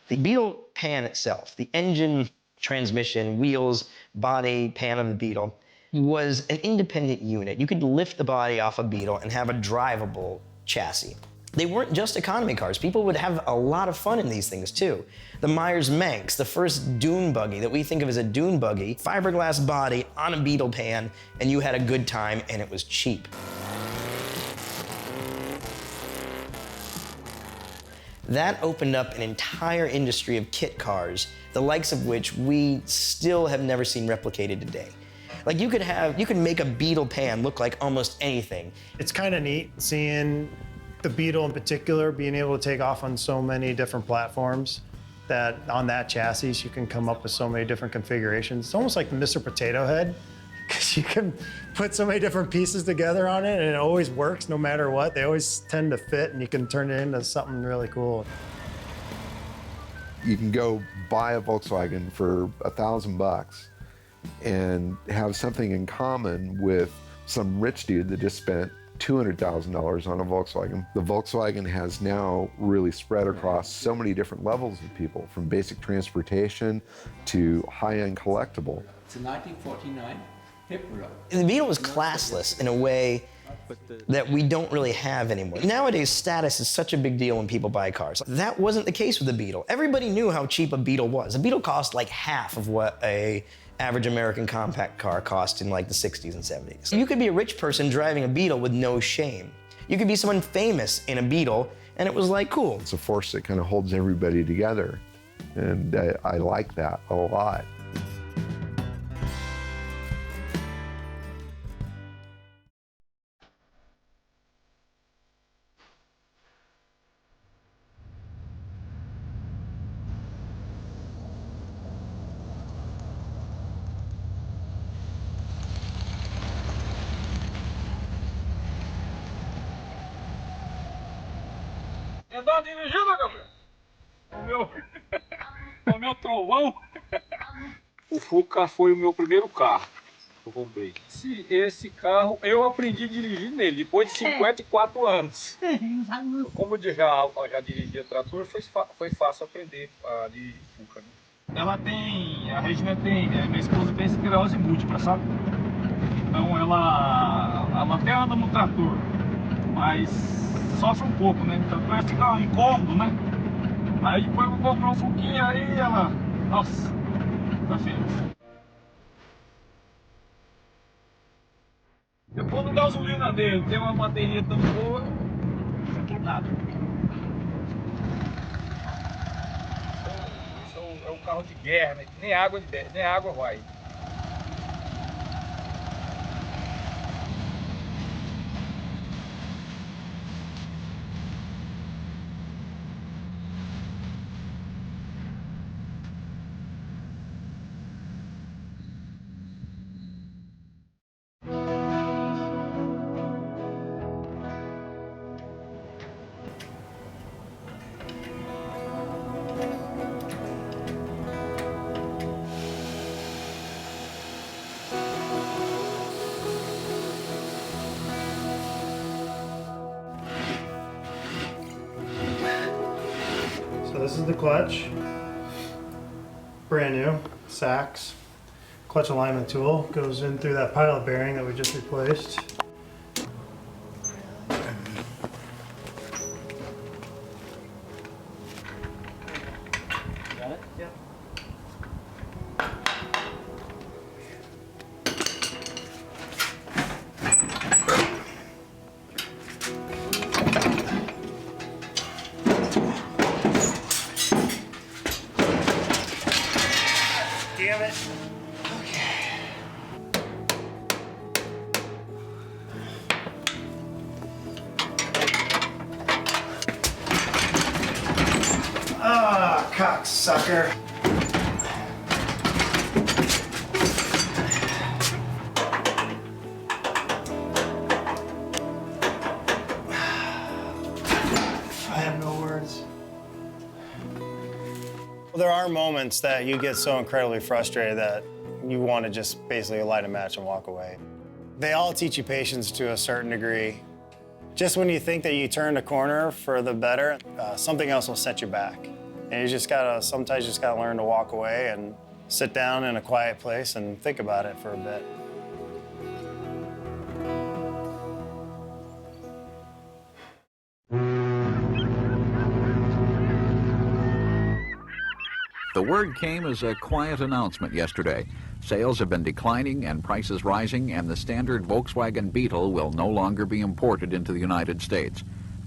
The Beetle pan itself, the engine, transmission, wheels, body, pan of the Beetle, was an independent unit. You could lift the body off a Beetle and have a drivable chassis. They weren't just economy cars. People would have a lot of fun in these things too. The Myers-Manx, the first dune buggy that we think of as a dune buggy, fiberglass body on a Beetle pan, and you had a good time, and it was cheap. That opened up an entire industry of kit cars, the likes of which we still have never seen replicated today. Like you could make a Beetle pan look like almost anything. It's kind of neat seeing the Beetle in particular being able to take off on so many different platforms, that on that chassis you can come up with so many different configurations. It's almost like the Mr. Potato Head, because you can put so many different pieces together on it and it always works no matter what. They always tend to fit and you can turn it into something really cool. You can go buy a Volkswagen for $1,000 and have something in common with some rich dude that just spent $200,000 on a Volkswagen. The Volkswagen has now really spread across so many different levels of people, from basic transportation to high-end collectible. It's a 1949 hip rub. The Beetle was classless in a way that we don't really have anymore. Nowadays, status is such a big deal when people buy cars. That wasn't the case with the Beetle. Everybody knew how cheap a Beetle was. A Beetle cost like half of what a average American compact car cost in like the 60s and 70s. You could be a rich person driving a Beetle with no shame. You could be someone famous in a Beetle, and it was like, cool. It's a force that kind of holds everybody together, and I like that a lot. Andar dirigindo, Gabriel? O meu trovão. O Fuca foi o meu primeiro carro que eu comprei. Esse carro eu aprendi a dirigir nele depois de 54 anos. Como eu já dirigia trator, foi fácil aprender a dirigir Fuca. A Regina tem, minha esposa tem esclerose múltipla, sabe? Então ela até anda no trator, mas sofre um pouco, né? Então vai ficar incômodo, né? Aí depois eu vou comprar um Fuquinha, aí ela... Nossa, tá feio. Eu vou no gasolina dele, tem uma bateria tão boa, não tem nada. É um carro de guerra, né? Nem água vai. is the clutch. Brand new, Sachs. Clutch alignment tool goes in through that pilot bearing that we just replaced. Got it? Yep. Damn it. Ah, cocksucker. I have no words. Well, there are moments that you get so incredibly frustrated that you want to just basically light a match and walk away. They all teach you patience to a certain degree. Just when you think that you turned a corner for the better, something else will set you back. And you just gotta, sometimes you just gotta learn to walk away and sit down in a quiet place and think about it for a bit. The word came as a quiet announcement yesterday. Sales have been declining and prices rising, and the standard Volkswagen Beetle will no longer be imported into the United States.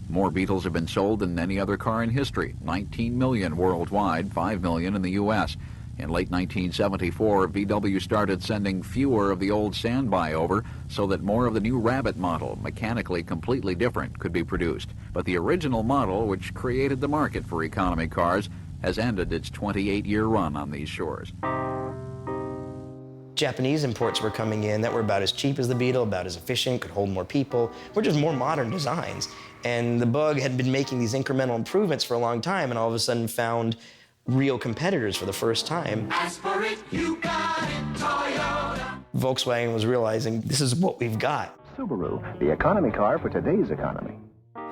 More Beetles have been sold than any other car in history, 19 million worldwide, 5 million in the U.S. In late 1974, VW started sending fewer of the old standby over so that more of the new Rabbit model, mechanically completely different, could be produced. But the original model, which created the market for economy cars, has ended its 28-year run on these shores. Japanese imports were coming in that were about as cheap as the Beetle, about as efficient, could hold more people, were just more modern designs. And the Bug had been making these incremental improvements for a long time and all of a sudden found real competitors for the first time. Ask for it, you got it, Toyota. Volkswagen was realizing this is what we've got. Subaru, the economy car for today's economy.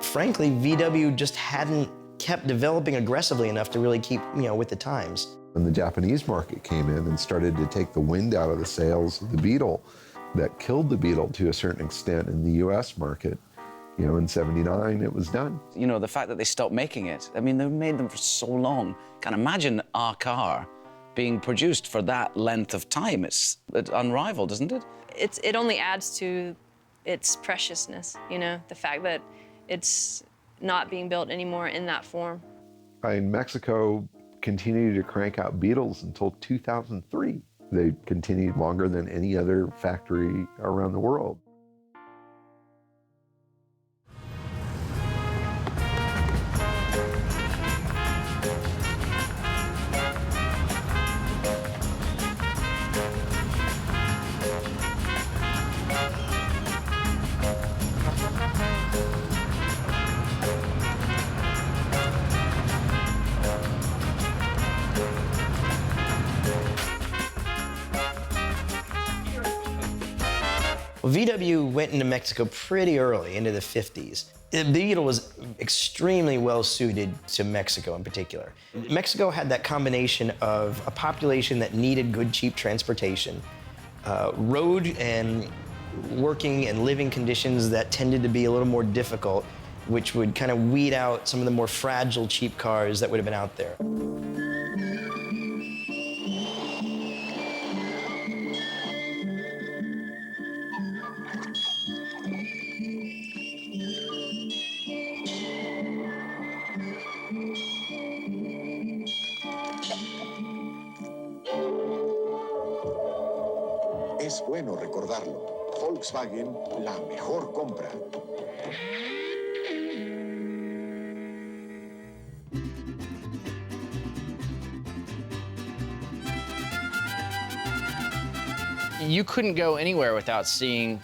Frankly, VW just hadn't kept developing aggressively enough to really keep, with the times. When the Japanese market came in and started to take the wind out of the sails of the Beetle, that killed the Beetle to a certain extent in the US market. In '79, it was done. The fact that they stopped making it, I mean, they made them for so long. Can't imagine our car being produced for that length of time. It's unrivaled, isn't it? It only adds to its preciousness, the fact that it's not being built anymore in that form. Mexico continued to crank out Beetles until 2003. They continued longer than any other factory around the world. Well, VW went into Mexico pretty early, into the 50s. The Beetle was extremely well suited to Mexico in particular. Mexico had that combination of a population that needed good, cheap transportation, road and working and living conditions that tended to be a little more difficult, which would kind of weed out some of the more fragile, cheap cars that would have been out there. Es bueno recordarlo. Volkswagen, la mejor compra. You couldn't go anywhere without seeing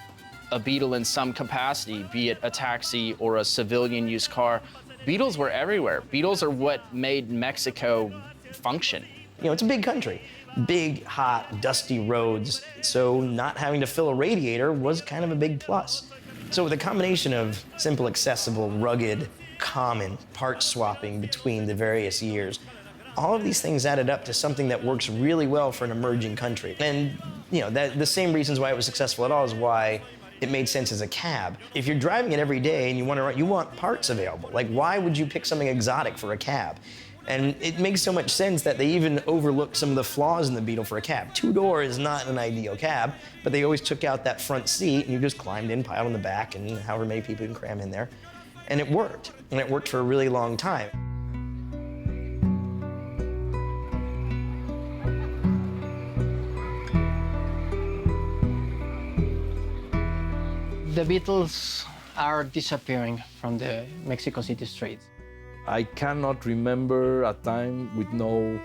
a Beetle in some capacity, be it a taxi or a civilian used car. Beetles were everywhere. Beetles are what made Mexico function. It's a big country. Big, hot, dusty roads, so not having to fill a radiator was kind of a big plus. So with a combination of simple, accessible, rugged, common part swapping between the various years. All of these things added up to something that works really well for an emerging country. And the same reasons why it was successful at all is why it made sense as a cab. If you're driving it every day and you want parts available, like why would you pick something exotic for a cab? And it makes so much sense that they even overlooked some of the flaws in the Beetle for a cab. Two-door is not an ideal cab, but they always took out that front seat and you just climbed in, piled in the back, and however many people you can cram in there. And it worked. And it worked for a really long time. The Beetles are disappearing from the Mexico City streets. I cannot remember a time with no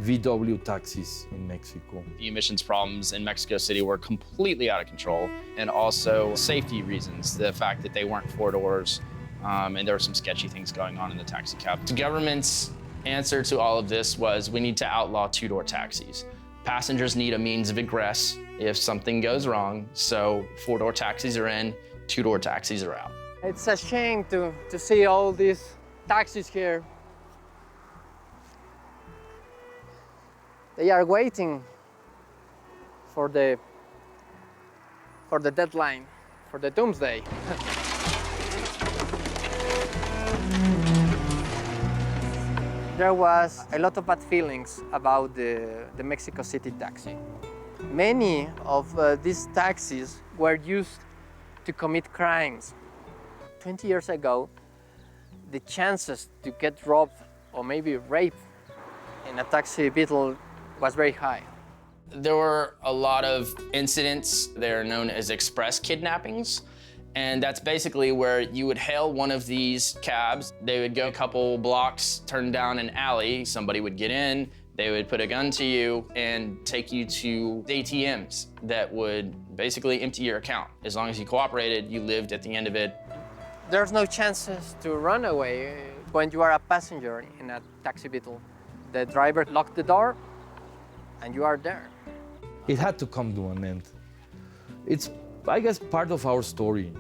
VW taxis in Mexico. The emissions problems in Mexico City were completely out of control, and also safety reasons, the fact that they weren't four doors, and there were some sketchy things going on in the taxi cab. The government's answer to all of this was we need to outlaw two-door taxis. Passengers need a means of egress if something goes wrong, so four-door taxis are in, two-door taxis are out. It's a shame to see all these taxis here. They are waiting for the deadline, for the doomsday. There was a lot of bad feelings about the Mexico City taxi. Many of these taxis were used to commit crimes. 20 years ago, the chances to get robbed or maybe raped in a taxi Beetle was very high. There were a lot of incidents. They're known as express kidnappings. And that's basically where you would hail one of these cabs. They would go a couple blocks, turn down an alley. Somebody would get in. They would put a gun to you and take you to ATMs that would basically empty your account. As long as you cooperated, you lived at the end of it. There's no chances to run away when you are a passenger in a taxi Beetle. The driver locked the door and you are there. It had to come to an end. It's, I guess, part of our story,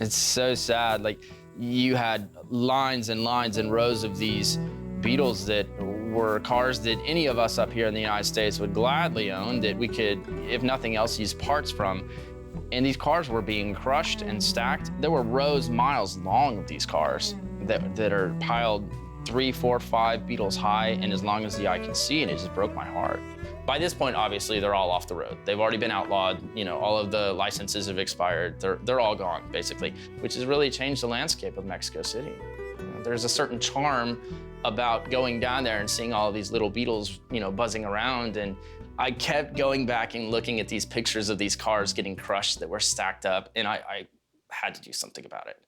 It's so sad. Like, you had lines and lines and rows of these Beetles that were cars that any of us up here in the United States would gladly own, that we could, if nothing else, use parts from. And these cars were being crushed and stacked. There were rows miles long of these cars that are piled 3, 4, 5 Beetles high and as long as the eye can see, and it just broke my heart. By this point, obviously, they're all off the road. They've already been outlawed. All of the licenses have expired. They're all gone, basically, which has really changed the landscape of Mexico City. There's a certain charm about going down there and seeing all of these little Beetles, buzzing around. And I kept going back and looking at these pictures of these cars getting crushed that were stacked up, and I had to do something about it.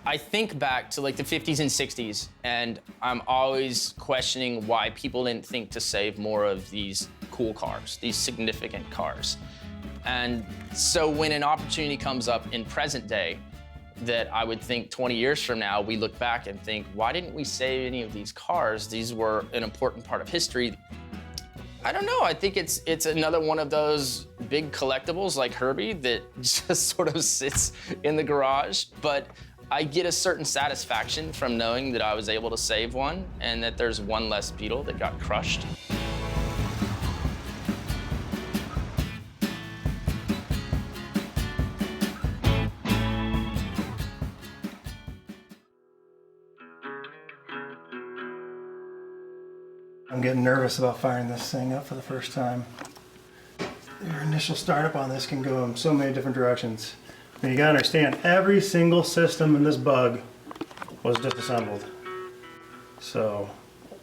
I think back to like the 50s and 60s, and I'm always questioning why people didn't think to save more of these cool cars, these significant cars. And so when an opportunity comes up in present day that I would think 20 years from now, we look back and think, why didn't we save any of these cars? These were an important part of history. I don't know, I think it's another one of those big collectibles like Herbie that just sort of sits in the garage, but I get a certain satisfaction from knowing that I was able to save one and that there's one less Beetle that got crushed. I'm getting nervous about firing this thing up for the first time. Your initial startup on this can go in so many different directions. And you gotta understand, every single system in this Bug was disassembled. So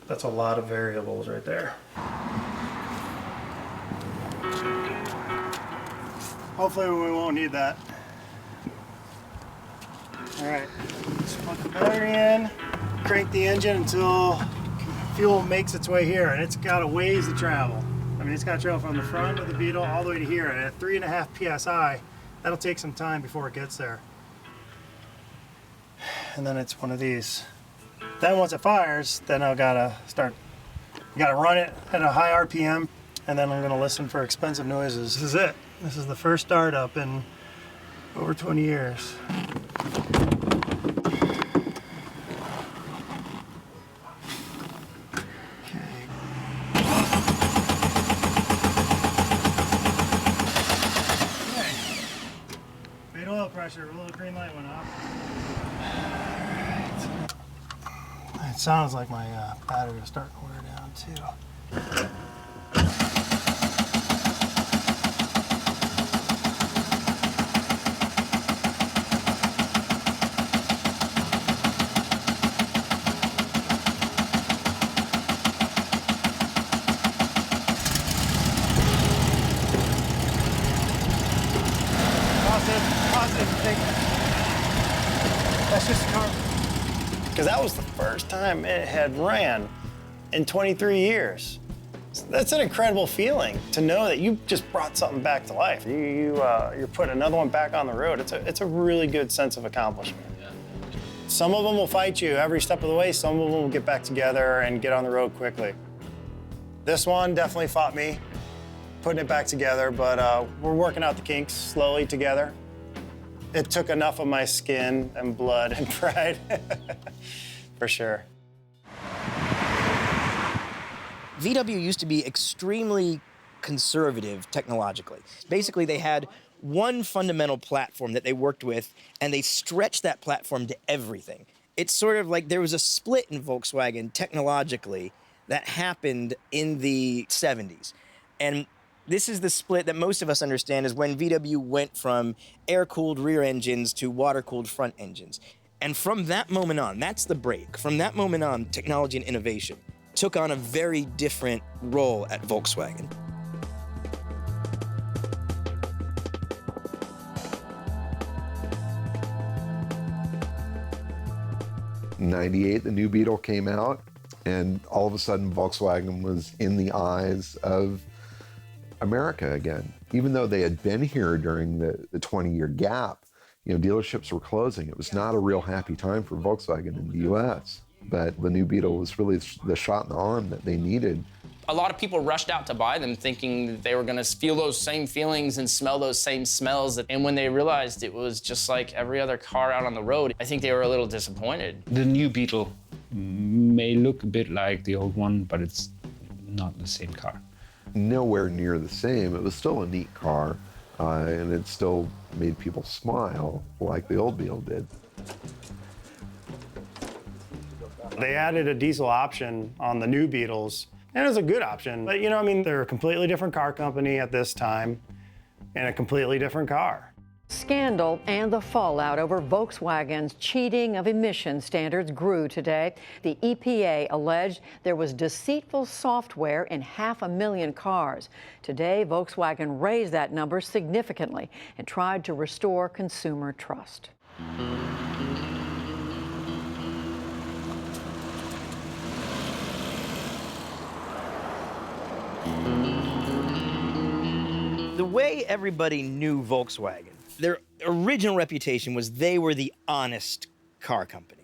that's a lot of variables right there. Hopefully we won't need that. All right, let's put the battery in, crank the engine until fuel makes its way here, and it's got a ways to travel. I mean, it's got to travel from the front of the Beetle all the way to here, and at 3.5 PSI, that'll take some time before it gets there. And then it's one of these. Then once it fires, then I've got to start, run it at a high RPM, and then I'm going to listen for expensive noises. This is it. This is the first startup in over 20 years. Made oil pressure, roll the green light went off. It sounds like my battery is starting to wear down too. That's just a car. Because that was the first time it had ran in 23 years. That's an incredible feeling to know that you just brought something back to life. You're putting another one back on the road. It's a really good sense of accomplishment. Some of them will fight you every step of the way. Some of them will get back together and get on the road quickly. This one definitely fought me, putting it back together, but we're working out the kinks slowly together. It took enough of my skin and blood and pride, for sure. VW used to be extremely conservative technologically. Basically, they had one fundamental platform that they worked with, and they stretched that platform to everything. It's sort of like there was a split in Volkswagen technologically that happened in the 70s. And this is the split that most of us understand is when VW went from air-cooled rear engines to water-cooled front engines. And from that moment on, that's the break. From that moment on, technology and innovation took on a very different role at Volkswagen. In '98, the new Beetle came out, and all of a sudden Volkswagen was in the eyes of America again. Even though they had been here during the 20-year gap, dealerships were closing. It was not a real happy time for Volkswagen in the US. But the new Beetle was really the shot in the arm that they needed. A lot of people rushed out to buy them thinking that they were gonna feel those same feelings and smell those same smells. And when they realized it was just like every other car out on the road, I think they were a little disappointed. The new Beetle may look a bit like the old one, but it's not the same car. Nowhere near the same. It was still a neat car, and it still made people smile like the old Beetle did. They added a diesel option on the new Beetles, and it was a good option. But, they're a completely different car company at this time and a completely different car. Scandal and the fallout over Volkswagen's cheating of emission standards grew today. The EPA alleged there was deceitful software in 500,000 cars. Today, Volkswagen raised that number significantly and tried to restore consumer trust. The way everybody knew Volkswagen, their original reputation was they were the honest car company.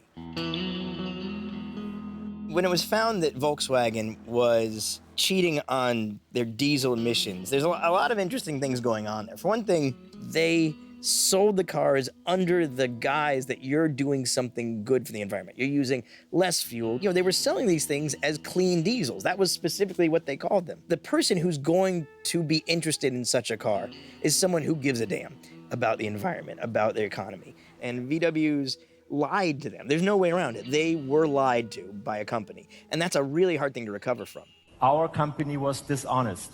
When it was found that Volkswagen was cheating on their diesel emissions, there's a lot of interesting things going on there. For one thing, they sold the cars under the guise that you're doing something good for the environment. You're using less fuel. They were selling these things as clean diesels. That was specifically what they called them. The person who's going to be interested in such a car is someone who gives a damn about the environment, about their economy. And VW's lied to them. There's no way around it. They were lied to by a company. And that's a really hard thing to recover from. Our company was dishonest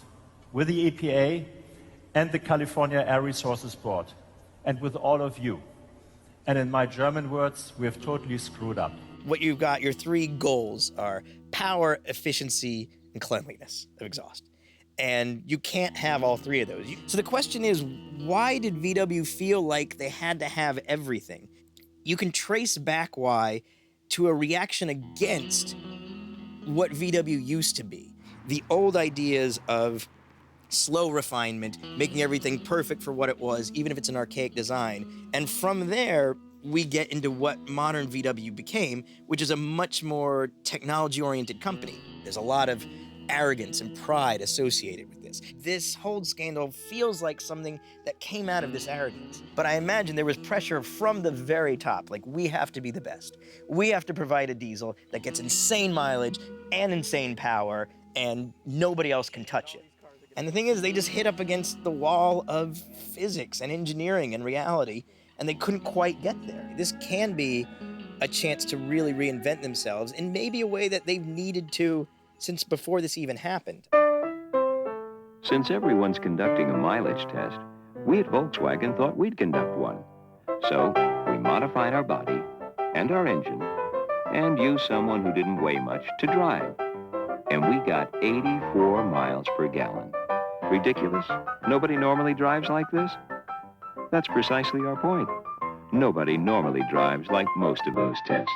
with the EPA and the California Air Resources Board, and with all of you. And in my German words, we have totally screwed up. What you've got, your three goals are power, efficiency, and cleanliness of exhaust. And you can't have all three of those. So the question is, why did VW feel like they had to have everything? You can trace back why to a reaction against what VW used to be. The old ideas of slow refinement, making everything perfect for what it was, even if it's an archaic design. And from there, we get into what modern VW became, which is a much more technology-oriented company. There's a lot of arrogance and pride associated with this. This whole scandal feels like something that came out of this arrogance. But I imagine there was pressure from the very top, like we have to be the best. We have to provide a diesel that gets insane mileage and insane power, and nobody else can touch it. And the thing is, they just hit up against the wall of physics and engineering and reality, and they couldn't quite get there. This can be a chance to really reinvent themselves in maybe a way that they've needed to since before this even happened. Since everyone's conducting a mileage test, we at Volkswagen thought we'd conduct one. So we modified our body and our engine and used someone who didn't weigh much to drive. And we got 84 miles per gallon. Ridiculous? Nobody normally drives like this? That's precisely our point. Nobody normally drives like most of those tests.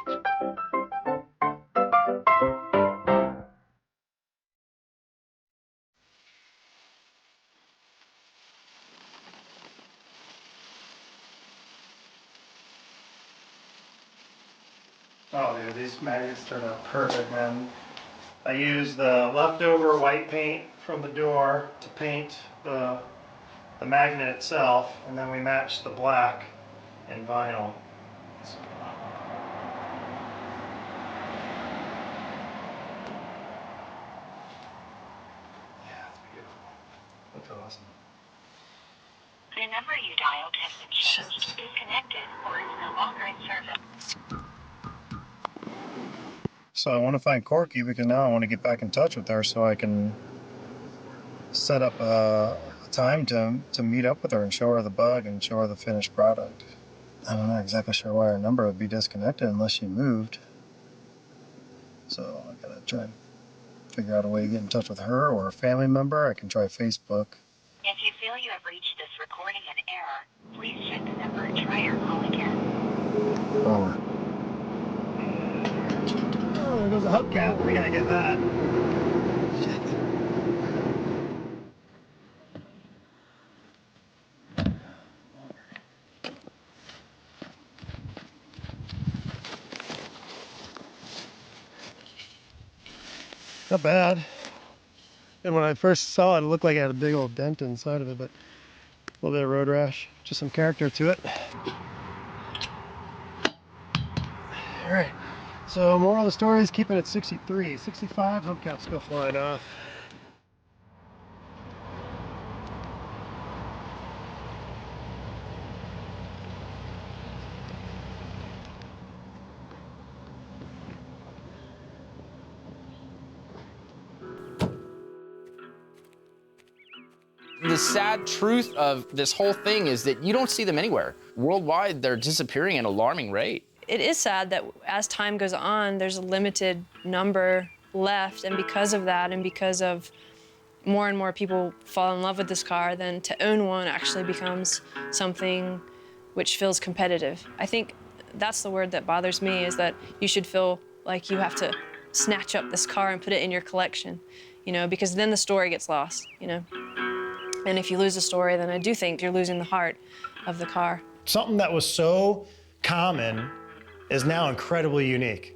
Oh, dude, these magnets turned out perfect, man. I used the leftover white paint from the door to paint the magnet itself, and then we matched the black in vinyl. Yeah, it's beautiful. Looks awesome. The number you dialed has been changed, disconnected, or is no longer in service. So I want to find Corky because now I want to get back in touch with her so I can set up a time to meet up with her and show her the bug and show her the finished product. I'm not exactly sure why her number would be disconnected unless she moved. So I gotta try and figure out a way to get in touch with her or a family member. I can try Facebook. If you feel you have reached this recording in error, please check the number and try your call again. Oh, there goes a hubcap. We gotta get that. Shit. Not bad. And when I first saw it, it looked like it had a big old dent inside of it, but a little bit of road rash, just some character to it. All right, so moral of the story is keep it at 63. 65, hubcaps go flying off. The sad truth of this whole thing is that you don't see them anywhere. Worldwide, they're disappearing at an alarming rate. It is sad that as time goes on, there's a limited number left, and because of that, and because of more and more people fall in love with this car, then to own one actually becomes something which feels competitive. I think that's the word that bothers me, is that you should feel like you have to snatch up this car and put it in your collection, you know, because then the story gets lost, you know. And if you lose the story, then I do think you're losing the heart of the car. Something that was so common is now incredibly unique.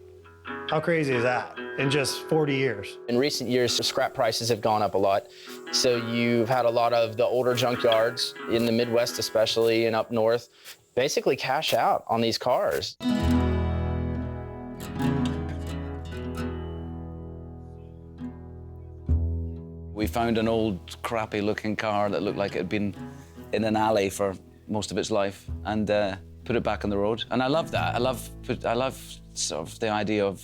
How crazy is that in just 40 years? In recent years, scrap prices have gone up a lot. So you've had a lot of the older junkyards in the Midwest especially and up north basically cash out on these cars. We found an old, crappy-looking car that looked like it had been in an alley for most of its life, and put it back on the road. And I love that. I love sort of the idea of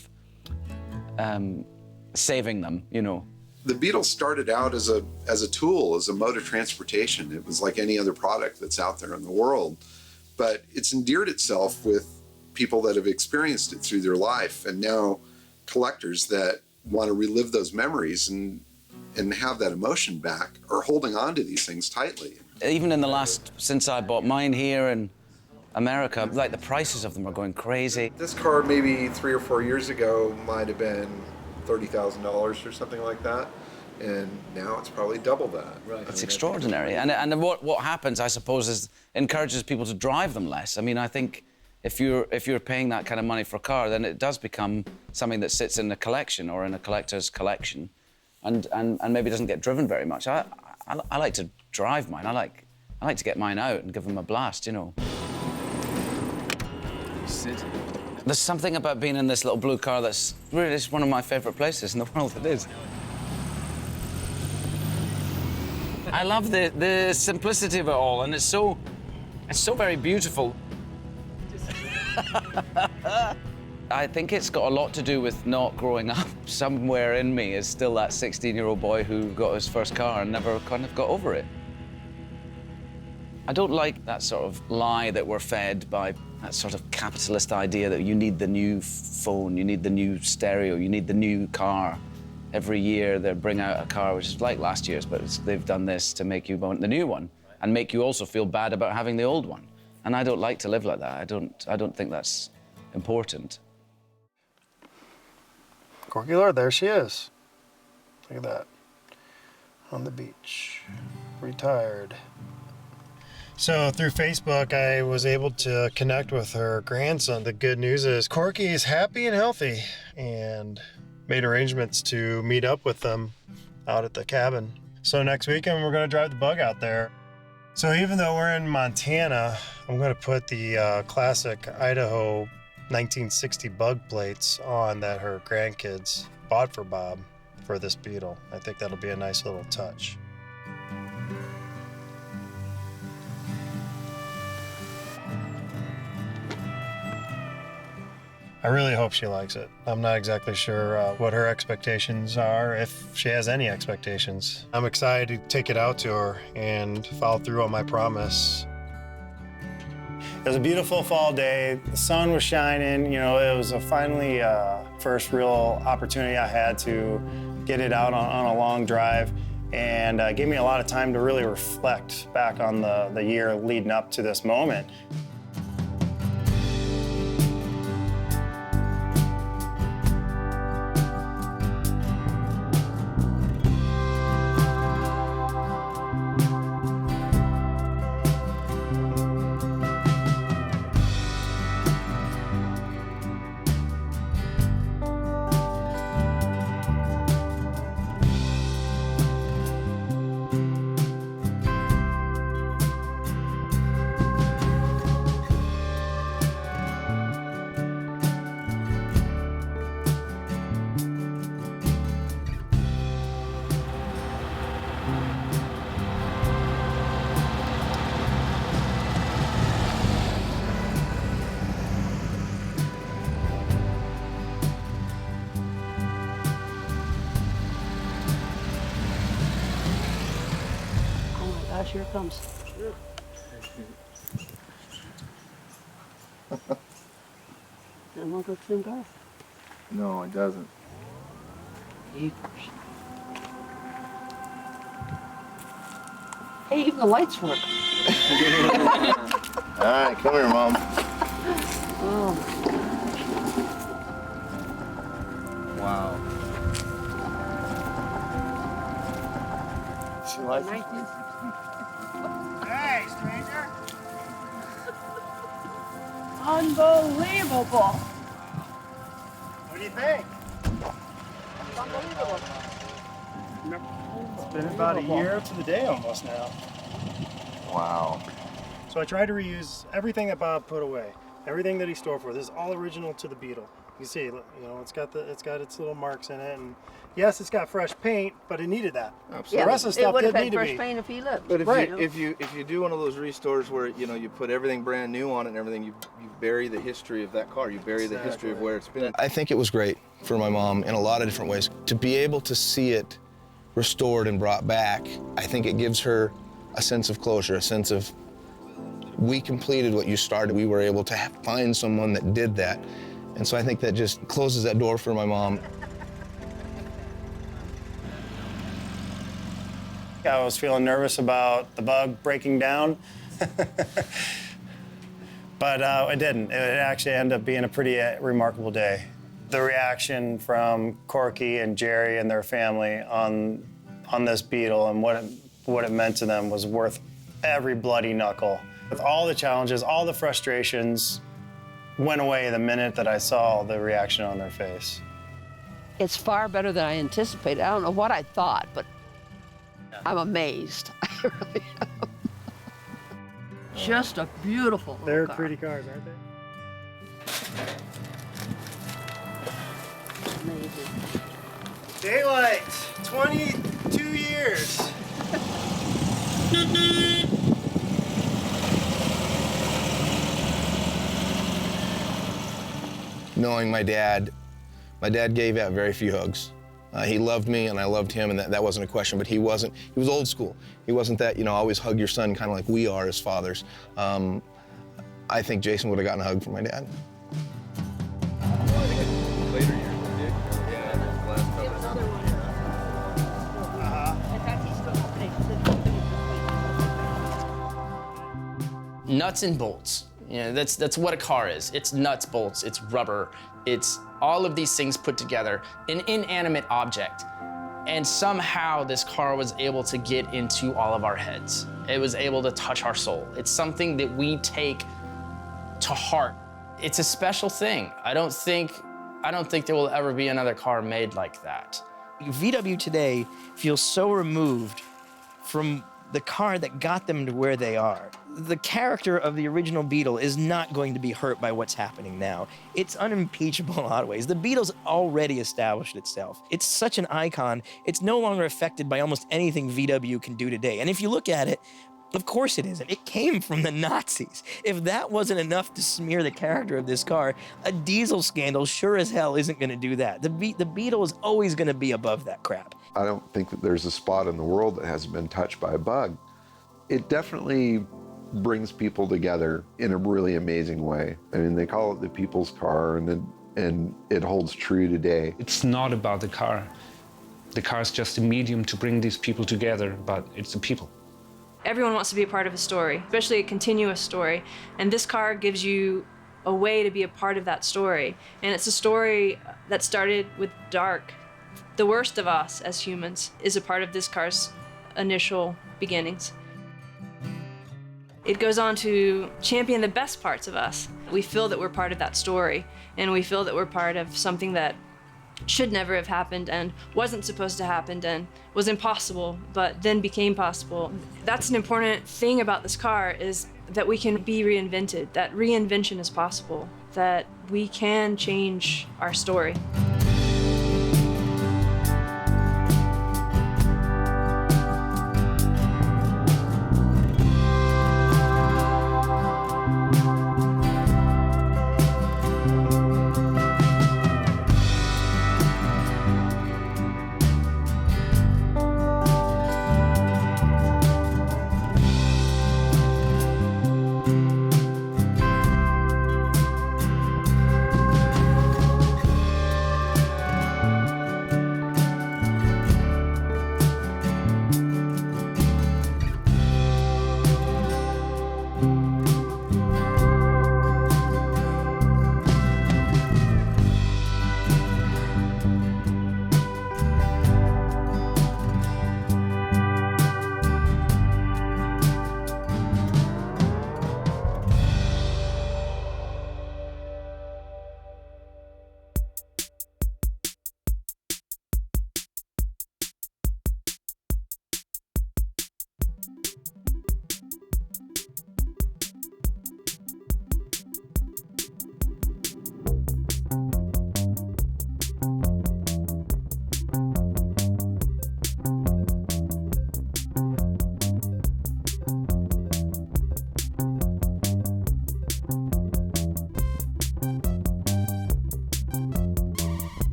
saving them, you know. The Beetle started out as a tool, as a mode of transportation. It was like any other product that's out there in the world, but it's endeared itself with people that have experienced it through their life, and now collectors that want to relive those memories and have that emotion back are holding on to these things tightly. Even in the last, since I bought mine here in America, like the prices of them are going crazy. This car maybe 3 or 4 years ago might have been $30,000 or something like that, and now it's probably double that. Right. It's extraordinary. And what happens, I suppose, is encourages people to drive them less. I mean, I think if you're paying that kind of money for a car, then it does become something that sits in a collection or in a collector's collection. and maybe doesn't get driven very much. I like to drive mine. I like to get mine out and give them a blast, you know. There's something about being in this little blue car that's really just one of my favorite places in the world. It is. I love the simplicity of it all, and it's so very beautiful. I think it's got a lot to do with not growing up. Somewhere in me is still that 16-year-old boy who got his first car and never kind of got over it. I don't like that sort of lie that we're fed by that sort of capitalist idea that you need the new phone, you need the new stereo, you need the new car. Every year they bring out a car which is like last year's, but they've done this to make you want the new one and make you also feel bad about having the old one. And I don't like to live like that. I don't think that's important. Corky Lord, there she is. Look at that. On the beach. Retired. So through Facebook, I was able to connect with her grandson. The good news is Corky is happy and healthy, and made arrangements to meet up with them out at the cabin. So next weekend, we're gonna drive the Bug out there. So even though we're in Montana, I'm gonna put the classic Idaho 1960 Bug plates on that her grandkids bought for Bob for this Beetle. I think that'll be a nice little touch. I really hope she likes it. I'm not exactly sure what her expectations are, if she has any expectations. I'm excited to take it out to her and follow through on my promise. It was a beautiful fall day. The sun was shining. You know, it was finally first real opportunity I had to get it out on a long drive, and gave me a lot of time to really reflect back on the year leading up to this moment. Here it comes. Doesn't look like the same car. No, it doesn't. Hey, even the lights work. All right, come here, Mom. Oh. Wow. She likes it. Hey, stranger. Unbelievable. What do you think? It's unbelievable. It's been about a year up to the day almost now. Wow. So I tried to reuse everything that Bob put away, everything that he stored for. This is all original to the Beetle. You see, you know, it's got its little marks in it, and yes, it's got fresh paint, but it needed that. Absolutely. The rest of the stuff didn't need to fresh be. paint if he lived. But Right. if you do one of those restores where you put everything brand new on it and everything, you bury the history of that car. You bury the history of where it's been. I think it was great for my mom in a lot of different ways. To be able to see it restored and brought back, I think it gives her a sense of closure, a sense of we completed what you started. We were able to find someone that did that. And so I think that just closes that door for my mom. I was feeling nervous about the Bug breaking down, but it didn't. It actually ended up being a pretty remarkable day. The reaction from Corky and Jerry and their family on this Beetle and what it meant to them was worth every bloody knuckle. With all the challenges, all the frustrations went away the minute that I saw the reaction on their face. It's far better than I anticipated. I don't know what I thought, but I'm amazed. I really am. Just a beautiful They're car. pretty cars, aren't they? Amazing. Daylight, 22 years. Knowing my dad gave out very few hugs. He loved me and I loved him, and that wasn't a question, but he was old school. He wasn't that, always hug your son kind of like we are as fathers. I think Jason would have gotten a hug from my dad. Nuts and bolts. That's what a car is. It's nuts, bolts, it's rubber, it's all of these things put together, an inanimate object. And somehow this car was able to get into all of our heads. It was able to touch our soul. It's something that we take to heart. It's a special thing. I don't think there will ever be another car made like that. VW today feels so removed from the car that got them to where they are. The character of the original Beetle is not going to be hurt by what's happening now. It's unimpeachable in a lot of ways. The Beetle's already established itself. It's such an icon, it's no longer affected by almost anything VW can do today. And if you look at it, of course it isn't. It came from the Nazis. If that wasn't enough to smear the character of this car, a diesel scandal sure as hell isn't going to do that. The Beetle is always going to be above that crap. I don't think that there's a spot in the world that hasn't been touched by a bug. It definitely brings people together in a really amazing way. I mean, they call it the people's car, and it holds true today. It's not about the car. The car is just a medium to bring these people together, but it's the people. Everyone wants to be a part of a story, especially a continuous story. And this car gives you a way to be a part of that story. And it's a story that started with dark. The worst of us as humans is a part of this car's initial beginnings. It goes on to champion the best parts of us. We feel that we're part of that story, and we feel that we're part of something that should never have happened and wasn't supposed to happen and was impossible, but then became possible. That's an important thing about this car, is that we can be reinvented, that reinvention is possible, that we can change our story.